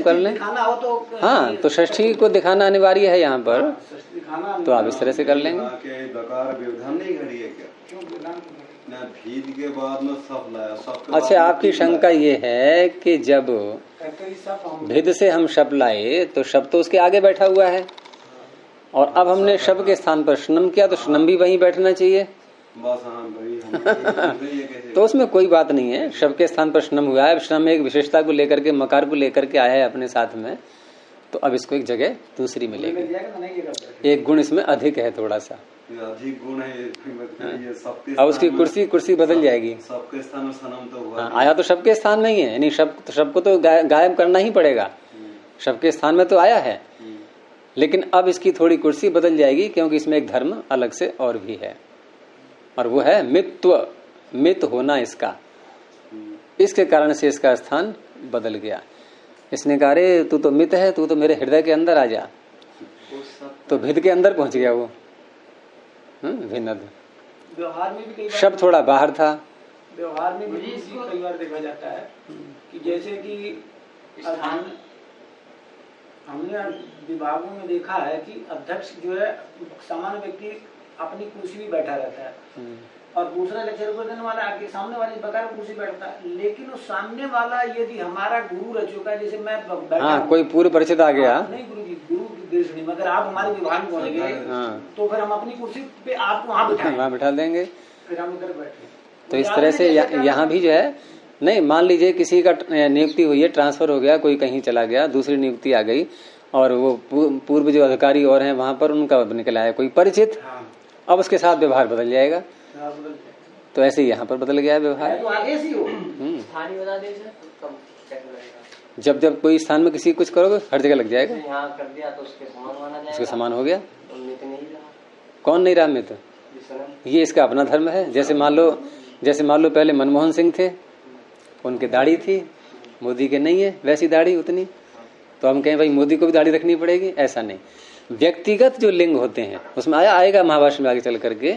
कर लें। हाँ, तो षष्ठी को दिखाना अनिवार्य है यहाँ पर, तो आप इस तरह से कर लेंगे। दकार व्यवधान नहीं घड़ी है क्या? ना भीद के बाद में सब लाया, सब अच्छा, आपकी शंका ये है कि जब भेद से हम शब लाए तो शब तो उसके आगे बैठा हुआ है, और अब हमने शब के स्थान पर शनम किया तो शनम भी वहीं बैठना चाहिए। बस हाँ भाई, तो उसमें कोई बात नहीं है, शब के स्थान पर शनम हुआ है। शनम एक विशेषता को लेकर के, मकार को लेकर के आया है अपने साथ में, तो अब इसको एक जगह दूसरी मिलेगी। एक गुण इसमें अधिक है, थोड़ा सा अधिक गुण है, सबके अब उसकी कुर्सी बदल जाएगी। सबके स्थान में सनम तो हुआ। हाँ, आया तो शब के स्थान में ही है, यानी शब को तो गायब करना ही पड़ेगा। शब के स्थान में तो आया है, लेकिन अब इसकी थोड़ी कुर्सी बदल जाएगी, क्योंकि इसमें एक धर्म अलग से और भी है, और वो है मित्व, मित होना इसका। इसके कारण से इसका स्थान बदल गया। इसने कहा रे तू तो मित है, तू तो मेरे हृदय के अंदर आ जा, तो भिद के अंदर पहुंच गया वो। भिन्नद व्यवहार में भी शब्द थोड़ा बाहर था। व्यवहार में भी कई बार देखा जाता है कि जैसे कि हमने विभागों में देखा है कि अध्यक्ष जो है सामान्य व्यक्ति अपनी कुर्सी भी बैठा रहता है, और दूसरा लेक्चर को देने वाला आगे सामने वाली बगैर कुर्सी बैठता है, लेकिन उस सामने वाला यदि हमारा गुरु रह चुका है, जैसे मैं बैठा, हाँ, कोई पूर्व परिचित आ गया, नहीं गुरु जी, गुरु की दृष्टि में अगर आप हमारे विभाग में पहुंच गए, तो फिर हम अपनी कुर्सी पे आपको वहाँ बिठा देंगे, फिर हम इधर बैठे। तो इस तरह से यहाँ भी जो है, नहीं मान लीजिए किसी का नियुक्ति हुई है, ट्रांसफर हो गया, कोई कहीं चला गया, दूसरी नियुक्ति आ गई, और वो पूर्व जो अधिकारी और हैं वहां पर उनका निकला है कोई परिचित, अब उसके साथ व्यवहार बदल जाएगा। तो ऐसे ही यहाँ पर बदल गया व्यवहार। तो आगे से हो स्थानीय बता दे जब जब कोई स्थान में किसी कुछ करोगे हर जगह लग जाएगा। यहाँ कर दिया तो उसके समान माना जाएगा, उसके समान हो गया। तो मित नहीं रहा। कौन नहीं रहा मित? ये इसका अपना धर्म है। जैसे मान लो पहले मनमोहन सिंह थे, उनकी दाढ़ी थी, मोदी के नहीं है वैसी दाढ़ी उतनी, तो हम कहें भाई मोदी को भी दाढ़ी रखनी पड़ेगी? ऐसा नहीं। व्यक्तिगत जो लिंग होते हैं उसमें आएगा महाभाष्य में आगे चल करके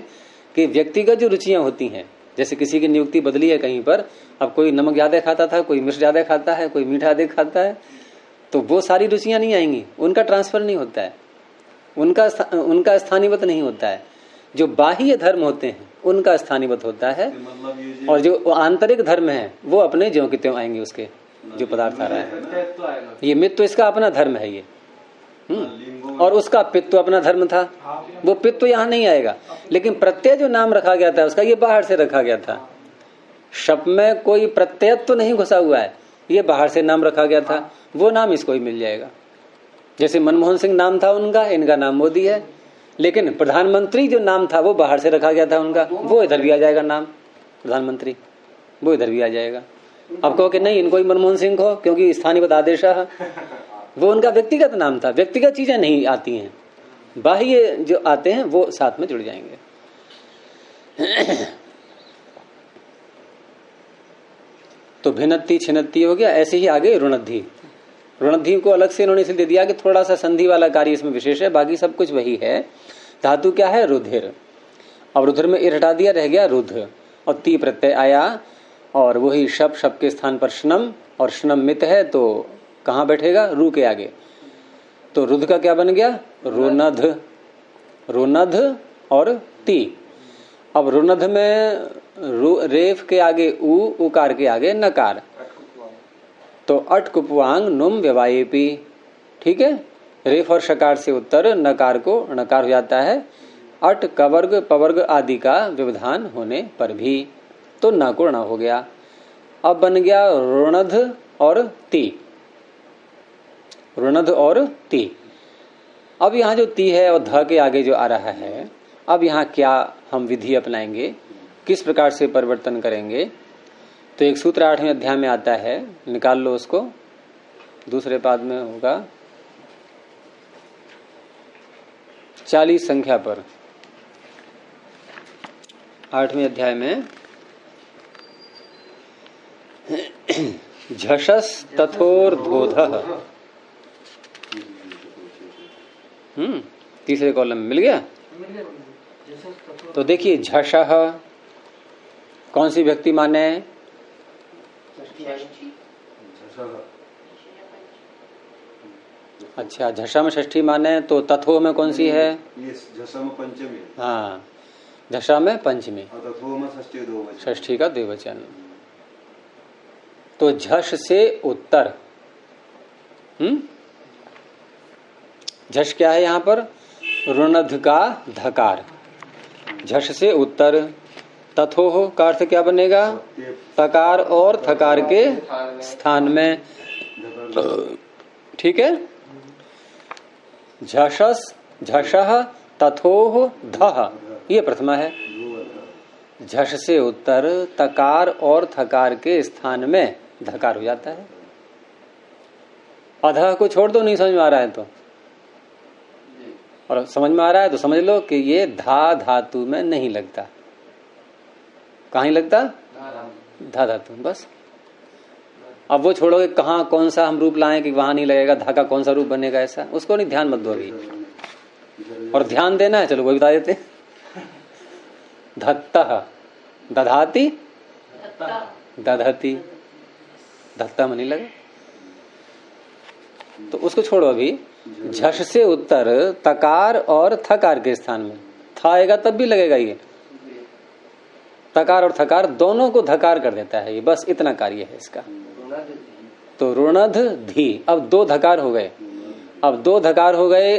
कि व्यक्तिगत जो रुचियां होती हैं, जैसे किसी की नियुक्ति बदली है कहीं पर, अब कोई नमक ज्यादा खाता था, कोई मिर्च ज्यादा खाता है, कोई मीठा अधिक खाता है, तो वो सारी रुचियां नहीं आएंगी, उनका ट्रांसफर नहीं होता है, उनका स्थानीयवत नहीं होता है। जो बाह्य धर्म होते हैं उनका स्थानीयवत होता है, और जो आंतरिक धर्म है वो अपने ज्यों के त्यों आएंगे, उसके जो पदार्थ आ रहा है। ये मित्व इसका अपना धर्म है ये, और उसका पित्व अपना धर्म था, वो पित्व यहाँ नहीं आएगा। लेकिन प्रत्यय जो नाम रखा गया था उसका, ये बाहर से रखा गया था। शब्द में कोई प्रत्यय तो नहीं घुसा हुआ है, ये बाहर से नाम रखा गया था, वो नाम इसको ही मिल जाएगा। जैसे मनमोहन सिंह नाम था उनका, इनका नाम मोदी है, लेकिन प्रधानमंत्री जो नाम था वो बाहर से रखा गया था उनका, वो इधर भी आ जाएगा नाम प्रधानमंत्री, वो इधर भी आ जाएगा। अब कहो कि नहीं इनको ही मनमोहन सिंह को, क्योंकि स्थानीय आदेश है, वो उनका व्यक्तिगत नाम था। व्यक्तिगत चीजें नहीं आती हैं, बाह्य जो आते हैं वो साथ में जुड़ जाएंगे। तो भिन्नति छिन्नति हो गया। ऐसे ही आगे ऋणद्धि, ऋणद्धि को अलग से इन्होंने इसलिए दे दिया कि थोड़ा सा संधि वाला कार्य इसमें विशेष है, बाकी सब कुछ वही है। धातु क्या है? रुधिर। अब रुधिर में ईर हटा दिया, रह गया रुध, और ती प्रत्यय आया, और वही शब के स्थान पर शनम, और शनम मित है तो कहाँ बैठेगा? रू के आगे। तो रुध का क्या बन गया? रुनध, रुनध और ती। अब रुनध में रेफ के आगे उ, उकार के आगे नकार, तो अट कुपवांग नुम व्यवायेपी। ठीक है, रेफ और शकार से उत्तर नकार को नकार हो जाता है, अट कवर्ग पवर्ग आदि का व्यवधान होने पर भी, तो न को न हो गया। अब बन गया रुणध और ती, रुणध और ती। अब यहाँ जो ती है और ध के आगे जो आ रहा है, अब यहाँ क्या हम विधि अपनाएंगे, किस प्रकार से परिवर्तन करेंगे? तो एक सूत्र 8वें अध्याय में आता है, निकाल लो उसको, दूसरे पाद में होगा 40 संख्या पर, 8वें अध्याय में झषस तथोर्धोधः। तीसरे कॉलम में मिल गया। तो देखिए झषः कौन सी व्यक्ति माने है? अच्छा, झषा में षष्ठी माने, तो तथो में कौन सी है? ये झषा में पंचमी। हाँ, झषा में पंचमी, तथो में षष्ठी द्विवचन। षष्ठी का द्विवचन। तो झष से उत्तर, झष क्या है यहाँ पर? ऋणध का धकार। झष से उत्तर, तथोह का अर्थ क्या बनेगा? तकार और थकार के स्थान में। ठीक है, झषस झषः तथोह धः, ये प्रथमा है। झष से उत्तर तकार और थकार के स्थान में धकार हो जाता है। अधः को छोड़ दो, नहीं समझ में आ रहा है तो, और समझ में आ रहा है तो समझ लो कि ये धा धातु में नहीं लगता। कहाँ लगता? धा धातु। बस अब वो छोड़ोगे कहाँ कौन सा हम रूप लाएं कि वहां नहीं लगेगा, धा का कौन सा रूप बनेगा, ऐसा उसको नहीं, ध्यान मत दो अभी। और ध्यान देना है, चलो वो बता देते। धत्तः दधाति दधति, धत्ता में नहीं लगा तो उसको छोड़ो अभी। झष से उत्तर तकार और थकार के स्थान में था आएगा तब भी लगेगा। ये तकार और थकार दोनों को धकार कर देता है ये, बस इतना कार्य है इसका। तो ऋणध धी, अब दो धकार हो गए। अब दो धकार हो गए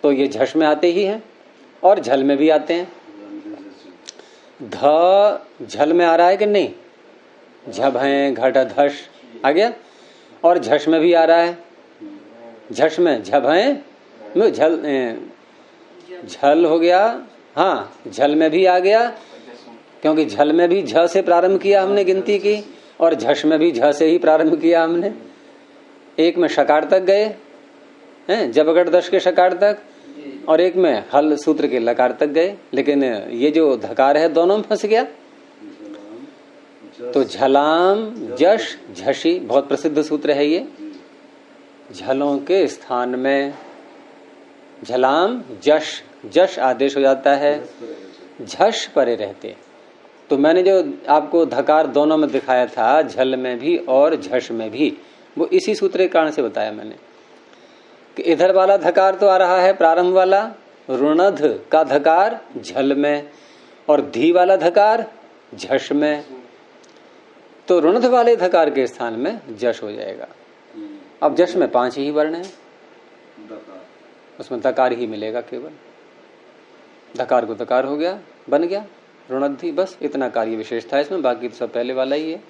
तो ये झष में आते ही हैं और झल में भी आते हैं। ध झल में आ रहा है कि नहीं? झब है, घट धश आ गया। और झष में भी आ रहा है। झष में झब है, झल झल हो गया। हाँ, झल में भी आ गया, क्योंकि झल में भी झ से प्रारंभ किया हमने गिनती की, और झष में भी झ से ही प्रारंभ किया हमने। एक में शकार तक गए हैं, जबगढ़ दश के शकार तक, और एक में हल सूत्र के लकार तक गए। लेकिन ये जो धकार है दोनों में फंस गया। तो झलाम जश झशी बहुत प्रसिद्ध सूत्र है ये। झलों के स्थान में झलाम जश, जश आदेश हो जाता है, झश परे रहते। तो मैंने जो आपको धकार दोनों में दिखाया था, झल में भी और झश में भी, वो इसी सूत्र के कारण से बताया मैंने कि इधर वाला धकार तो आ रहा है प्रारंभ वाला, ऋणध का धकार झल में, और धी वाला धकार झश में। तो ऋणध वाले धकार के स्थान में जश हो जाएगा। अब जश में 5 ही वर्ण है, उसमें धकार ही मिलेगा केवल। धकार को धकार हो गया, बन गया ऋणधी। बस इतना कार्य विशेष था इसमें, बाकी तो सब पहले वाला ही है।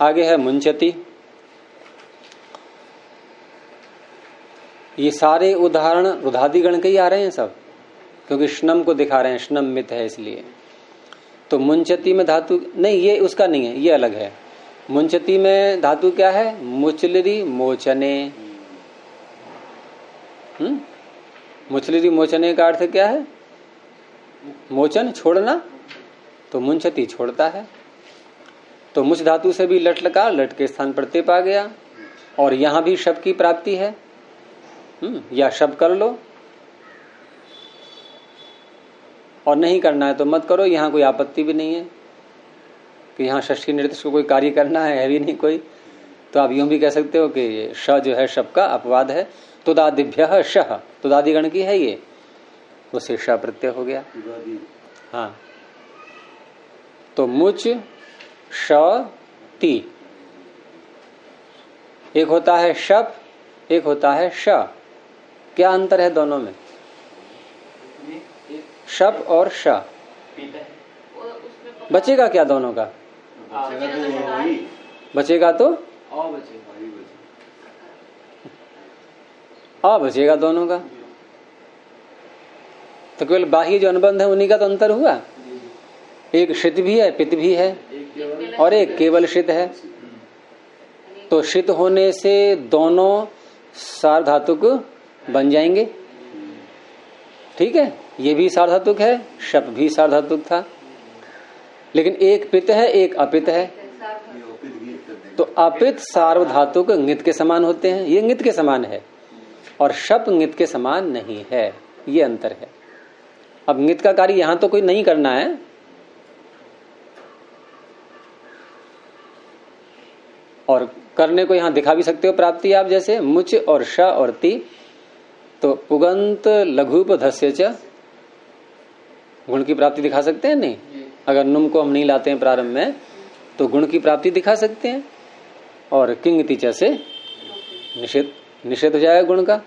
आगे है मुंचती। ये सारे उदाहरण रुधादिगण के ही आ रहे हैं सब, क्योंकि श्नम को दिखा रहे हैं, श्नम मित है इसलिए। तो मुंचती में धातु नहीं, ये उसका नहीं है, ये अलग है। मुंचती में धातु क्या है? मुचलरी मोचने। मुचलरी मोचने का अर्थ क्या है? मोचन छोड़ना, तो मुंचती छोड़ता है। तो मुच धातु से भी लट लकार, लट के स्थान पर तेप आ गया, और यहां भी शब्द की प्राप्ति है। या शब्द कर लो, और नहीं करना है तो मत करो, यहां कोई आपत्ति भी नहीं है कि यहाँ षष्ठी निर्देश को कोई कार्य करना है भी नहीं कोई। तो आप यूं भी कह सकते हो कि श जो है शब्द का अपवाद है। तुदादिभ्यः शः, तुदादिगण की है ये, उससे श प्रत्यय हो गया। हाँ, तो मुच श ती, एक होता है शप, एक होता है श। क्या अंतर है दोनों में? शप और श। बचेगा क्या दोनों का? बचेगा तो आ बचेगा दोनों का। तो केवल बाह्य जो अनुबंध है उन्हीं का तो अंतर हुआ। एक शित भी है, पित भी है, और एक केवल शित है। तो शित होने से दोनों सार्वधातुक बन जाएंगे। ठीक है, ये भी सार्वधातुक है, शप भी सार्वधातुक था। लेकिन एक पित है एक अपित है। ये ओपित गीत कर देंगे। तो अपित सार्वधातुक ङित के समान होते हैं, ये ङित के समान है, और शप ङित के समान नहीं है, ये अंतर है। अब ङित का कार्य यहां तो कोई नहीं करना है, और करने को यहां दिखा भी सकते हो प्राप्ति आप, जैसे मुच और श और ति, तो पुगंत लघुप धस्य च गुण की प्राप्ति दिखा सकते हैं नहीं? अगर नुम को हम नहीं लाते हैं प्रारंभ में तो गुण की प्राप्ति दिखा सकते हैं, और किंग च से निषेध हो जाएगा गुण का,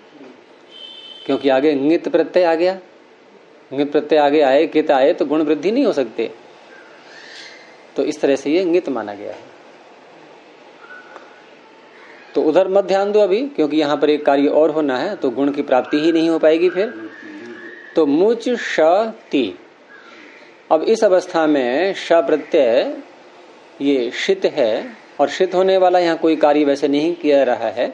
क्योंकि आगे ङित प्रत्यय आ गया। ङित प्रत्यय आगे आए, कित आए, तो गुण वृद्धि नहीं हो सकते। तो इस तरह से ये ङित माना गया है। तो उधर मत ध्यान दो अभी, क्योंकि यहां पर एक कार्य और होना है, तो गुण की प्राप्ति ही नहीं हो पाएगी फिर। तो मुच श ति, अब इस अवस्था में श प्रत्यय ये शित है, और शित होने वाला यहाँ कोई कार्य वैसे नहीं किया रहा है,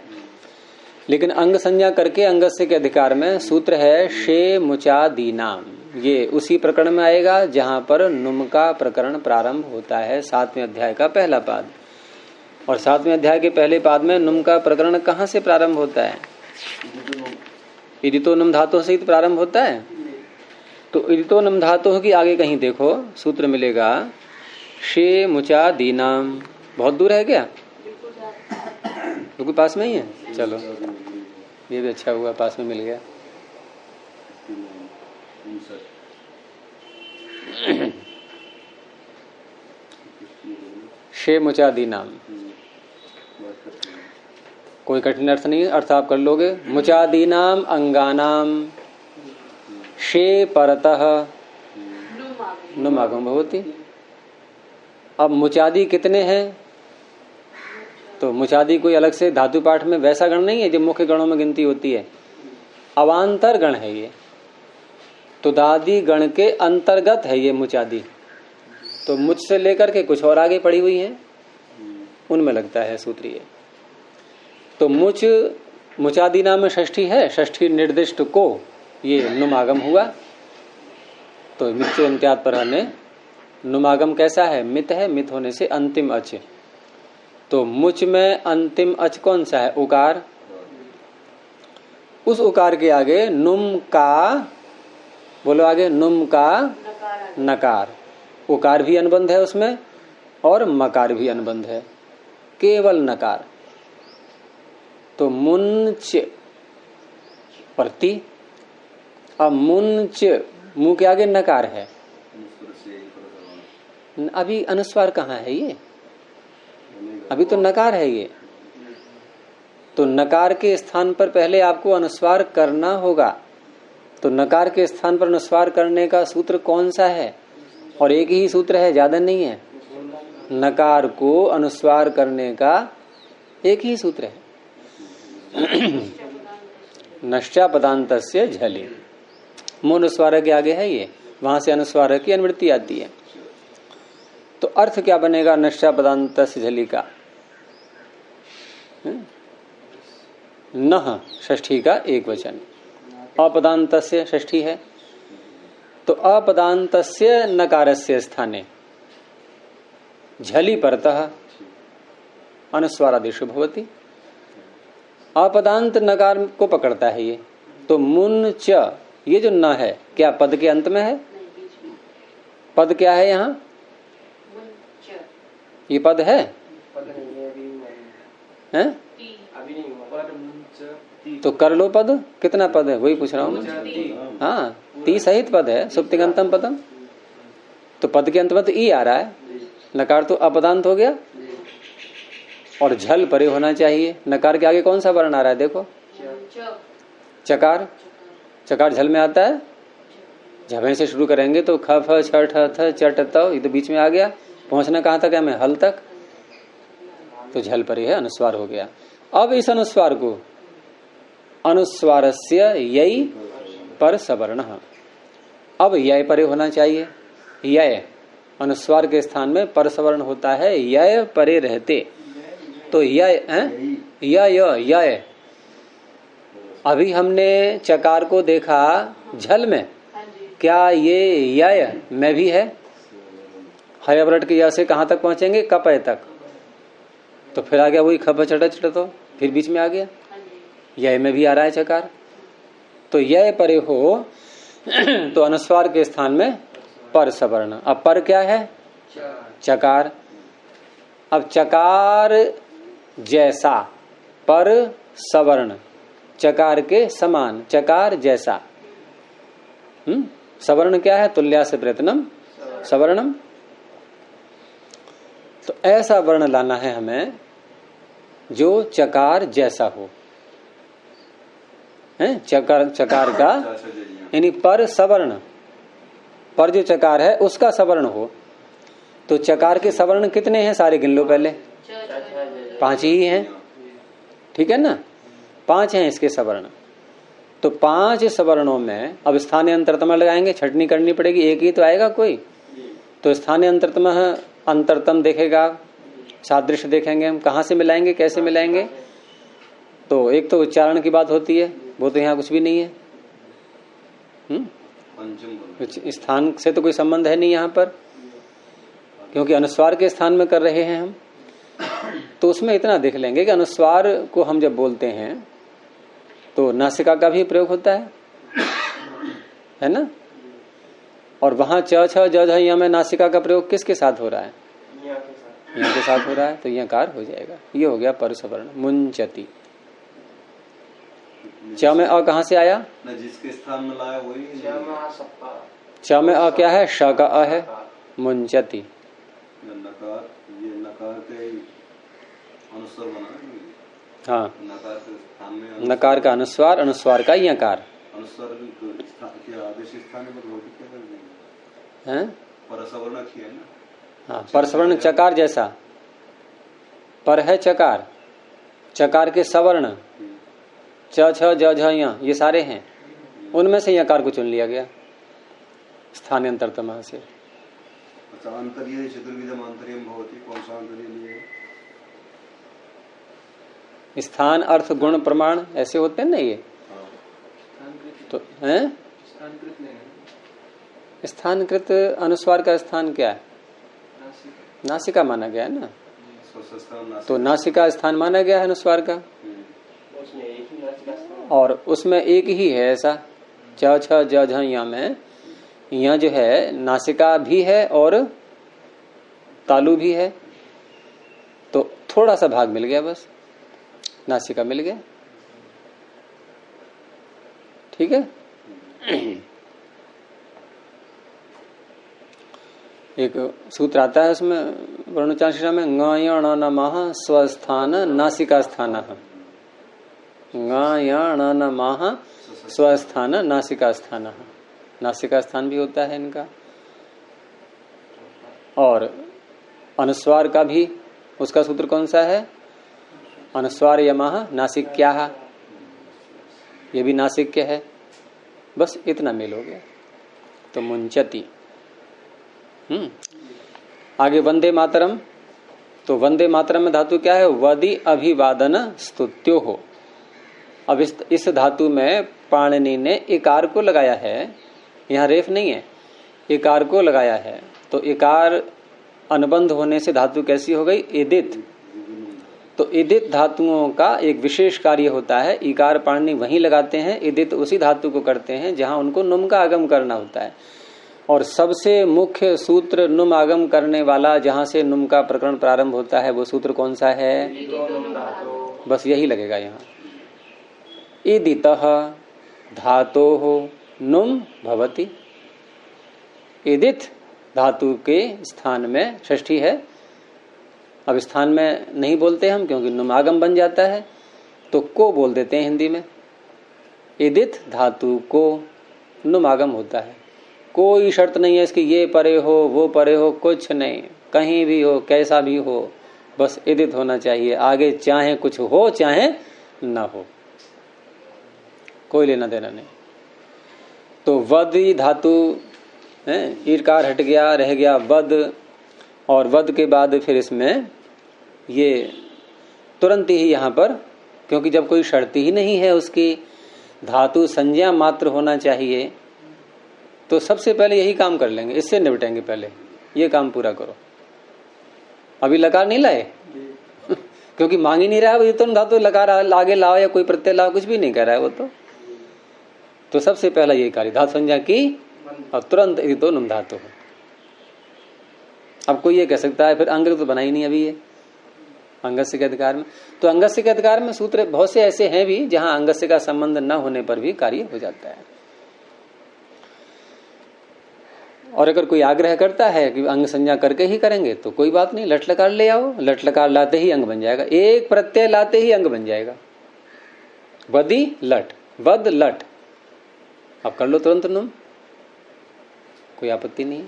लेकिन अंग संज्ञा करके अंगस्य के अधिकार में सूत्र है शे मुचादी नाम। ये उसी प्रकरण में आएगा जहां पर नुम का प्रकरण प्रारंभ होता है, 7वें अध्याय का पहला पाद। और 7वें अध्याय के पहले पाद में नुम का प्रकरण कहाँ से प्रारंभ होता है? इदितो नुम धातु से प्रारंभ होता है। तो इदितो नुम धातु की आगे कहीं देखो सूत्र मिलेगा शे मुचादी नाम। बहुत दूर है क्या? बिल्कुल पास में ही है। चलो ये भी अच्छा हुआ, पास में मिल गया। शे मुचादी नाम, कोई कठिन अर्थ नहीं, अर्थ आप कर लोगे। मुचादी नाम अंगानाम शे परतः नुमागम भवति। अब मुचादी कितने हैं? तो मुचादी कोई अलग से धातु पाठ में वैसा गण नहीं है जो मुख्य गणों में गिनती होती है, अवांतर गण है ये। तो दादी गण के अंतर्गत है ये मुचादी। तो मुझ से लेकर के कुछ और आगे पड़ी हुई है, उनमें लगता है सूत्र ये। तो मुचादी नाम में षष्ठी है, षष्ठी निर्दिष्ट को ये नुमागम हुआ। तो मित्य अंत्यात पर ने नुमागम कैसा है? मित है, मित होने से अंतिम अच। तो मुच में अंतिम अच कौन सा है? उकार। उस उकार के आगे नुम का, बोलो आगे, नुम का नकार। उकार भी अनुबंध है उसमें और मकार भी अनुबंध है, केवल नकार। तो मुंच प्रति, अब मुंच मुंह के आगे नकार है, अभी अनुस्वार कहाँ है? ये अभी तो नकार है ये। तो नकार के स्थान पर पहले आपको अनुस्वार करना होगा। तो नकार के स्थान पर अनुस्वार करने का सूत्र कौन सा है? और एक ही सूत्र है, ज्यादा नहीं है। नकार को अनुस्वार करने का एक ही सूत्र है, नश्चा पदांतस्य झलि। मुंह अनुस्वार के आगे है ये, वहां से अनुस्वार की अनुवृत्ति आती है। तो अर्थ क्या बनेगा नश्चा पदांतस्य झलि का? नह षष्ठी का एक वचन, अपदांतस्य षष्ठी है। तो अपदांतस्य नकारस्य स्थाने झलि परतः अनुस्वारादेशो भवति। अपदांत नकार को पकड़ता है ये। तो मुन च, ये जो न है क्या पद के अंत में है? पद क्या है यहाँ? ये पद है? हैं? तो कर लो पद, कितना पद है वही पूछ रहा हूं मैं। हाँ, ती सहित पद है, सुप्तिगंतम पदम। तो पद के अंत में तो ई आ रहा है, नकार तो अपदांत हो गया, और झल परे होना चाहिए। नकार के आगे कौन सा वर्ण आ रहा है? देखो, चकार। चकार झल में आता है, झवे से शुरू करेंगे तो ख फ छ ठ थ चट त, ये तो बीच में आ गया। पहुंचना कहां तक है हमें? हल तक। तो झल परे है, अनुस्वार हो गया। अब इस अनुस्वार को अनुस्वारस्य यई पर सवर्ण, अब यय परे होना चाहिए। यय अनुस्वार के स्थान में पर सवर्ण होता है, यय परे रहते। तो यय यय, अभी हमने चकार को देखा झल में, क्या ये यय में भी है? हयवरट के या से कहाँ तक पहुंचेंगे, कपय तक, तो फिर आ गया वही खप चट तो फिर बीच में आ गया, यय में भी आ रहा है चकार। तो यय परे हो तो अनुस्वार के स्थान में पर सवर्ण। अब पर क्या है, चकार। अब चकार जैसा, पर सवर्ण, चकार के समान, चकार जैसा। सवर्ण क्या है, तुल्यास्य प्रयत्नम सवर्णम। तो ऐसा वर्ण लाना है हमें जो चकार जैसा हो, है चकार का, यानी पर सवर्ण, पर जो चकार है उसका सवर्ण हो। तो चकार के सवर्ण कितने हैं, सारे गिन लो पहले, 5 ही हैं, ठीक है ना, 5 हैं इसके सवर्ण। तो 5 सवर्णों में अब स्थानीय अंतरतम लगाएंगे, छटनी करनी पड़ेगी, एक ही तो आएगा कोई। तो स्थानीय अंतरतम अंतरतम देखेगा, सादृश्य देखेंगे, हम कहाँ से मिलाएंगे, कैसे मिलाएंगे। तो एक तो उच्चारण की बात होती है, वो तो यहाँ कुछ भी नहीं है। स्थान से तो कोई संबंध है नहीं यहाँ पर, क्योंकि अनुस्वार के स्थान में कर रहे हैं हम। तो उसमें इतना देख लेंगे कि अनुस्वार को हम जब बोलते हैं तो नासिका का भी प्रयोग होता है ना। और वहां च छ ज झ य में नासिका का प्रयोग किसके साथ हो रहा है, यहाँ के साथ हो रहा है, तो यहाँ कार हो जाएगा। ये हो गया परसवर्ण, मुंचति। च में अ कहाँ से आया, जिसके स्थान में लाया वही। च में अ क्या है, श का अ है, मुंचति। नकार, ये नकार के अनुस्वार बना। हाँ, नकार के स्थान में नकार का अनुस्वार, अनुस्वार का यकार। अनुस्वार के आदेश स्थान में क्या कर देंगे, हैं, परसवर्ण किया है ना। हाँ, परसवर्ण चकार जैसा, पर है चकार, चकार के सवर्ण च छ ज झ य, ये सारे हैं, उनमें से यकार को चुन लिया गया स्थानांतरतम से। अच्छा, अंतर्य चतुर्विधम अंतर्यम भवति, कौन सा अंतर्य लिए, स्थान अर्थ गुण प्रमाण ऐसे होते हैं ना ये। तो हैं, स्थानकृत अनुस्वार का स्थान क्या है, नासिका माना गया है ना। तो नासिका स्थान माना गया है अनुस्वार का, और उसमें एक ही है ऐसा, च छ ज झ य में, यहाँ जो है नासिका भी है और तालु भी है। तो थोड़ा सा भाग मिल गया, बस नासिका मिल गया, ठीक है। एक सूत्र आता है उसमें वर्णोच्चारण में, ङ नमः स्वस्थान नासिका स्थान, ङ नमः स्वस्थान नासिका स्थान, नासिका स्थान भी होता है इनका। और अनुस्वार का भी उसका सूत्र कौन सा है, अनुस्वार यमः नासिक्याः, ये भी नासिक्य है। बस इतना मेल हो गया, तो मुंचति। आगे वंदे मातरम, तो वंदे मातरम में धातु क्या है, वदि अभिवादन स्तुत्यो हो। अब इस धातु में पाणिनि ने इकार को लगाया है, यहाँ रेफ नहीं है, इकार को लगाया है। तो इकार अनुबंध होने से धातु कैसी हो गई, इदित। तो इदित धातुओं का एक विशेष कार्य होता है, इकार पाणिनि वहीं लगाते हैं, इदित उसी धातु को करते हैं जहां उनको नुम का आगम करना होता है। और सबसे मुख्य सूत्र नुम आगम करने वाला, जहां से नुम का प्रकरण प्रारंभ होता है, वो सूत्र कौन सा है, बस यही लगेगा यहाँ, इदितः धातोः नुम भवति। इदित धातु के स्थान में षष्ठी है। अब स्थान में नहीं बोलते हम, क्योंकि नुमागम बन जाता है, तो को बोल देते हैं हिंदी में। इदित धातु को नुमागम होता है, कोई शर्त नहीं है इसकी, ये परे हो वो परे हो, कुछ नहीं, कहीं भी हो कैसा भी हो, बस इदित होना चाहिए। आगे चाहे कुछ हो चाहे ना हो, कोई लेना देना नहीं। तो वद धातु है, ईरकार हट गया, रह गया वद, और वद के बाद फिर इसमें ये तुरंत ही यहाँ पर, क्योंकि जब कोई शर्त ही नहीं है उसकी, धातु संज्ञा मात्र होना चाहिए, तो सबसे पहले यही काम कर लेंगे, इससे निपटेंगे पहले। ये काम पूरा करो। अभी लकार नहीं लाए क्योंकि मांग ही नहीं रहा है, तो धातु लकार आगे लाओ या कोई प्रत्यय लाओ, कुछ भी नहीं कर रहा है वो तो सबसे पहला ये कार्य धातु संज्ञा की और तुरंत तो नुम धातु है। अब कोई ये कह सकता है फिर अंग तो बना ही नहीं अभी ये अंगस्य के अधिकार में, तो अंगस्य के अधिकार में सूत्र बहुत से ऐसे हैं भी जहां अंगस्य का संबंध न होने पर भी कार्य हो जाता है। और अगर कोई आग्रह करता है कि अंग संज्ञा करके ही करेंगे तो कोई बात नहीं, लट लकार ले आओ, लट लकार लाते ही अंग बन जाएगा, एक प्रत्यय लाते ही अंग बन जाएगा। वदी लट, वद लट, अब कर लो तुरंत नुम, कोई आपत्ति नहीं।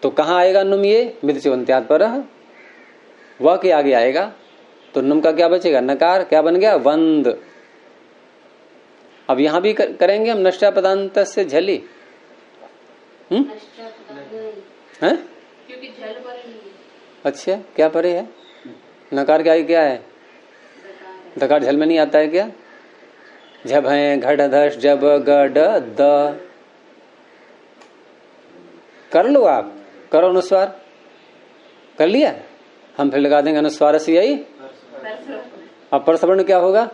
तो कहां आएगा नुम? ये मित्रवंत्यात् पर वह के आगे आएगा, तो नुम का क्या बचेगा? नकार, क्या बन गया? वंद। अब यहां भी करेंगे हम नष्टा पदांत से झली, हैं? क्योंकि झल परे नहीं है। अच्छा, क्या परे है? नकार के आगे क्या है? दकार झल में नहीं आता है क्या? झब है, घट धस, जब गड द, कर लो आप, करो अनुस्वार, कर लिया, हम फिर लगा देंगे अनुस्वार से यही। अब पर सवर्ण क्या होगा?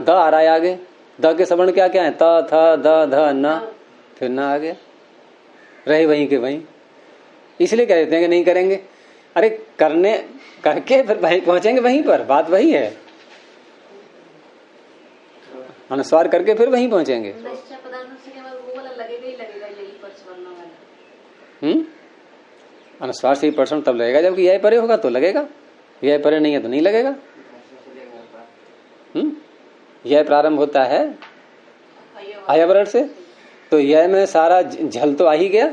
द आ रहा है आगे, द के सवर्ण क्या क्या है? त, थ, द, ध, न, फिर न आ गया, रहे वहीं के वहीं। इसलिए कह देते हैं कि नहीं करेंगे, अरे करने करके फिर वहीं पहुंचेंगे, वहीं पर बात वही है, अनुस्वार करके फिर वहीं पहुंचेंगे। अनुस्वार से ही परसों तब लगेगा जबकि यह परे होगा तो लगेगा, यह परे नहीं है तो नहीं लगेगा। यह प्रारंभ होता है आयावरण से, तो यह में सारा झल तो आ ही गया,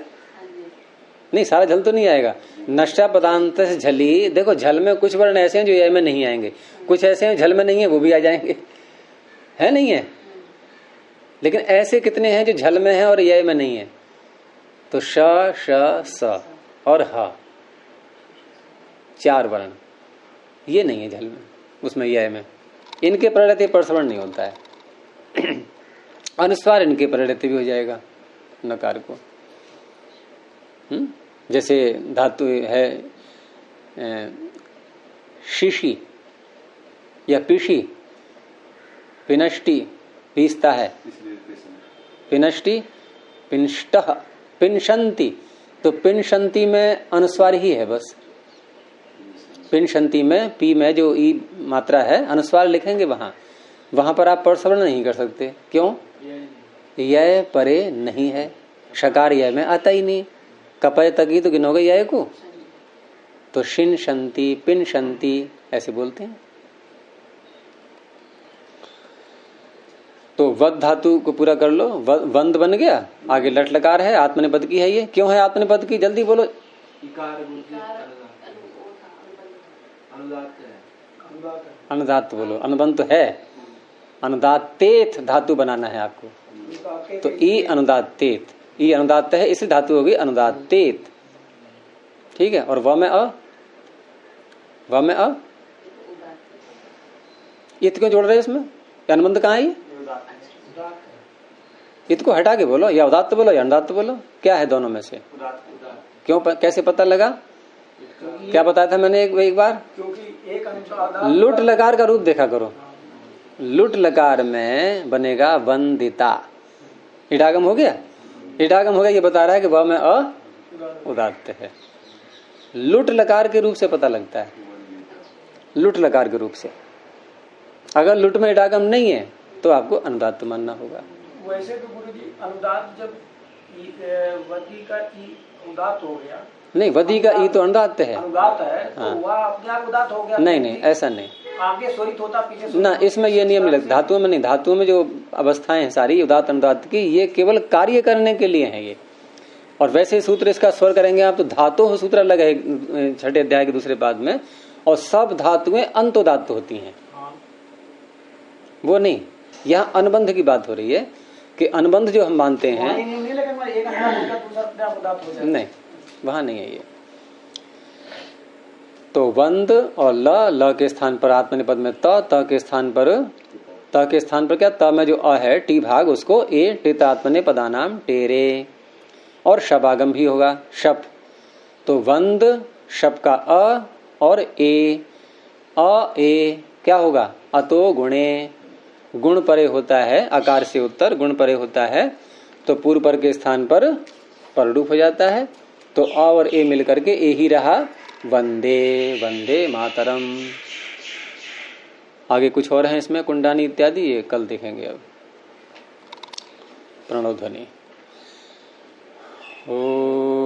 नहीं सारा झल तो नहीं आएगा। नष्टा पदांत से झली, देखो झल में कुछ वर्ण ऐसे हैं जो यह में नहीं आएंगे, कुछ ऐसे हैं झल में नहीं है वो भी आ जाएंगे, है नहीं है? लेकिन ऐसे कितने हैं जो झल में है और यह में नहीं है? तो श, श, स और ह, चार वर्ण, ये नहीं है झल में, उसमें यह में, इनके परिणति परसवर्ण नहीं होता है। अनुस्वार इनके परिणति भी हो जाएगा नकार को। जैसे धातु है शीशी या पीशी, पिनष्टि, पीसता है, पिनष्टि, पिनष्टः, पिनशंति, तो पिनशंति में अनुस्वार ही है बस। पिनशंति में पी में जो ई मात्रा है अनुस्वार लिखेंगे वहां पर आप परसवर्ण नहीं कर सकते। क्यों? यह परे नहीं है, शकार यह में आता ही नहीं, कपय तक ही तो गिनोगे यह को, तो शिन शंति, पिन शंति ऐसे बोलते हैं। तो वद धातु को पूरा कर लो, वंद बन गया, आगे लट लकार है, आत्मनेपद की है ये। क्यों है आत्मनेपद की? जल्दी बोलो। अनुदात बोलो, अनुबंध तो है, अनुदातेत धातु बनाना है आपको, तो ई अनुदातेत, ई अनुदात है इसलिए धातु होगी अनुदातेत, ठीक है। और व में अ, व में अ, इत क्यों जोड़ रहे इसमें? अनुबंध कहाँ है? इत को हटा के बोलो, या उदात्त बोलो या अनुदात्त बोलो, क्या है दोनों में से? क्यों, कैसे पता लगा? क्या बताया था मैंने एक बार? लुट लकार का रूप देखा करो, लुट लकार में बनेगा वंदिता, इडागम हो गया, इडागम हो गया, ये बता रहा है कि वह में अ उदात्त है। लुट लकार के रूप से पता लगता है, लुट लकार के रूप से। अगर लुट में इडागम नहीं है तो आपको अनुदात्त मानना होगा। वैसे तो गुरु जी अनुदात जब वदी का ई उदात हो गया, नहीं वदी का ई तो अनुदात है, अनुदात है तो हाँ। वह अपने आप उदात हो गया। नहीं नहीं ऐसा नहीं, आगे स्वरित होता पीछे ना, इसमें ये नियम नहीं लगता। धातुओं में नहीं, धातुओं में जो अवस्थाएं हैं सारी उदात अनुदात की, ये केवल कार्य करने के लिए है ये। और वैसे सूत्र इसका स्वर करेंगे आप तो धातु सूत्र अलग है छठे अध्याय के दूसरे पाद में, और सब धातुएं अंतोदात्त होती हैं, वो नहीं। यहाँ अनुबंध की बात हो रही है कि अनुबंध जो हम मानते हैं, नहीं वहां नहीं है ये। तो वंद और ल के स्थान पर आत्मनिपद में त के स्थान पर, त के स्थान पर क्या? त में जो अ है टी भाग, उसको ए टित आत्मने पदानाम टेरे। और शबागम भी होगा, शप। तो वंद शप का अ और ए, अ ए क्या होगा, अतो गुणे, गुण परे होता है, आकार से उत्तर गुण परे होता है, तो पूर्व पर के स्थान पर पररूप हो जाता है। तो अ और ए मिलकर के ए ही रहा, वंदे वंदे मातरम। आगे कुछ और है इसमें, कुंडानी इत्यादि, ये कल देखेंगे। अब प्रणव ध्वनि। ओ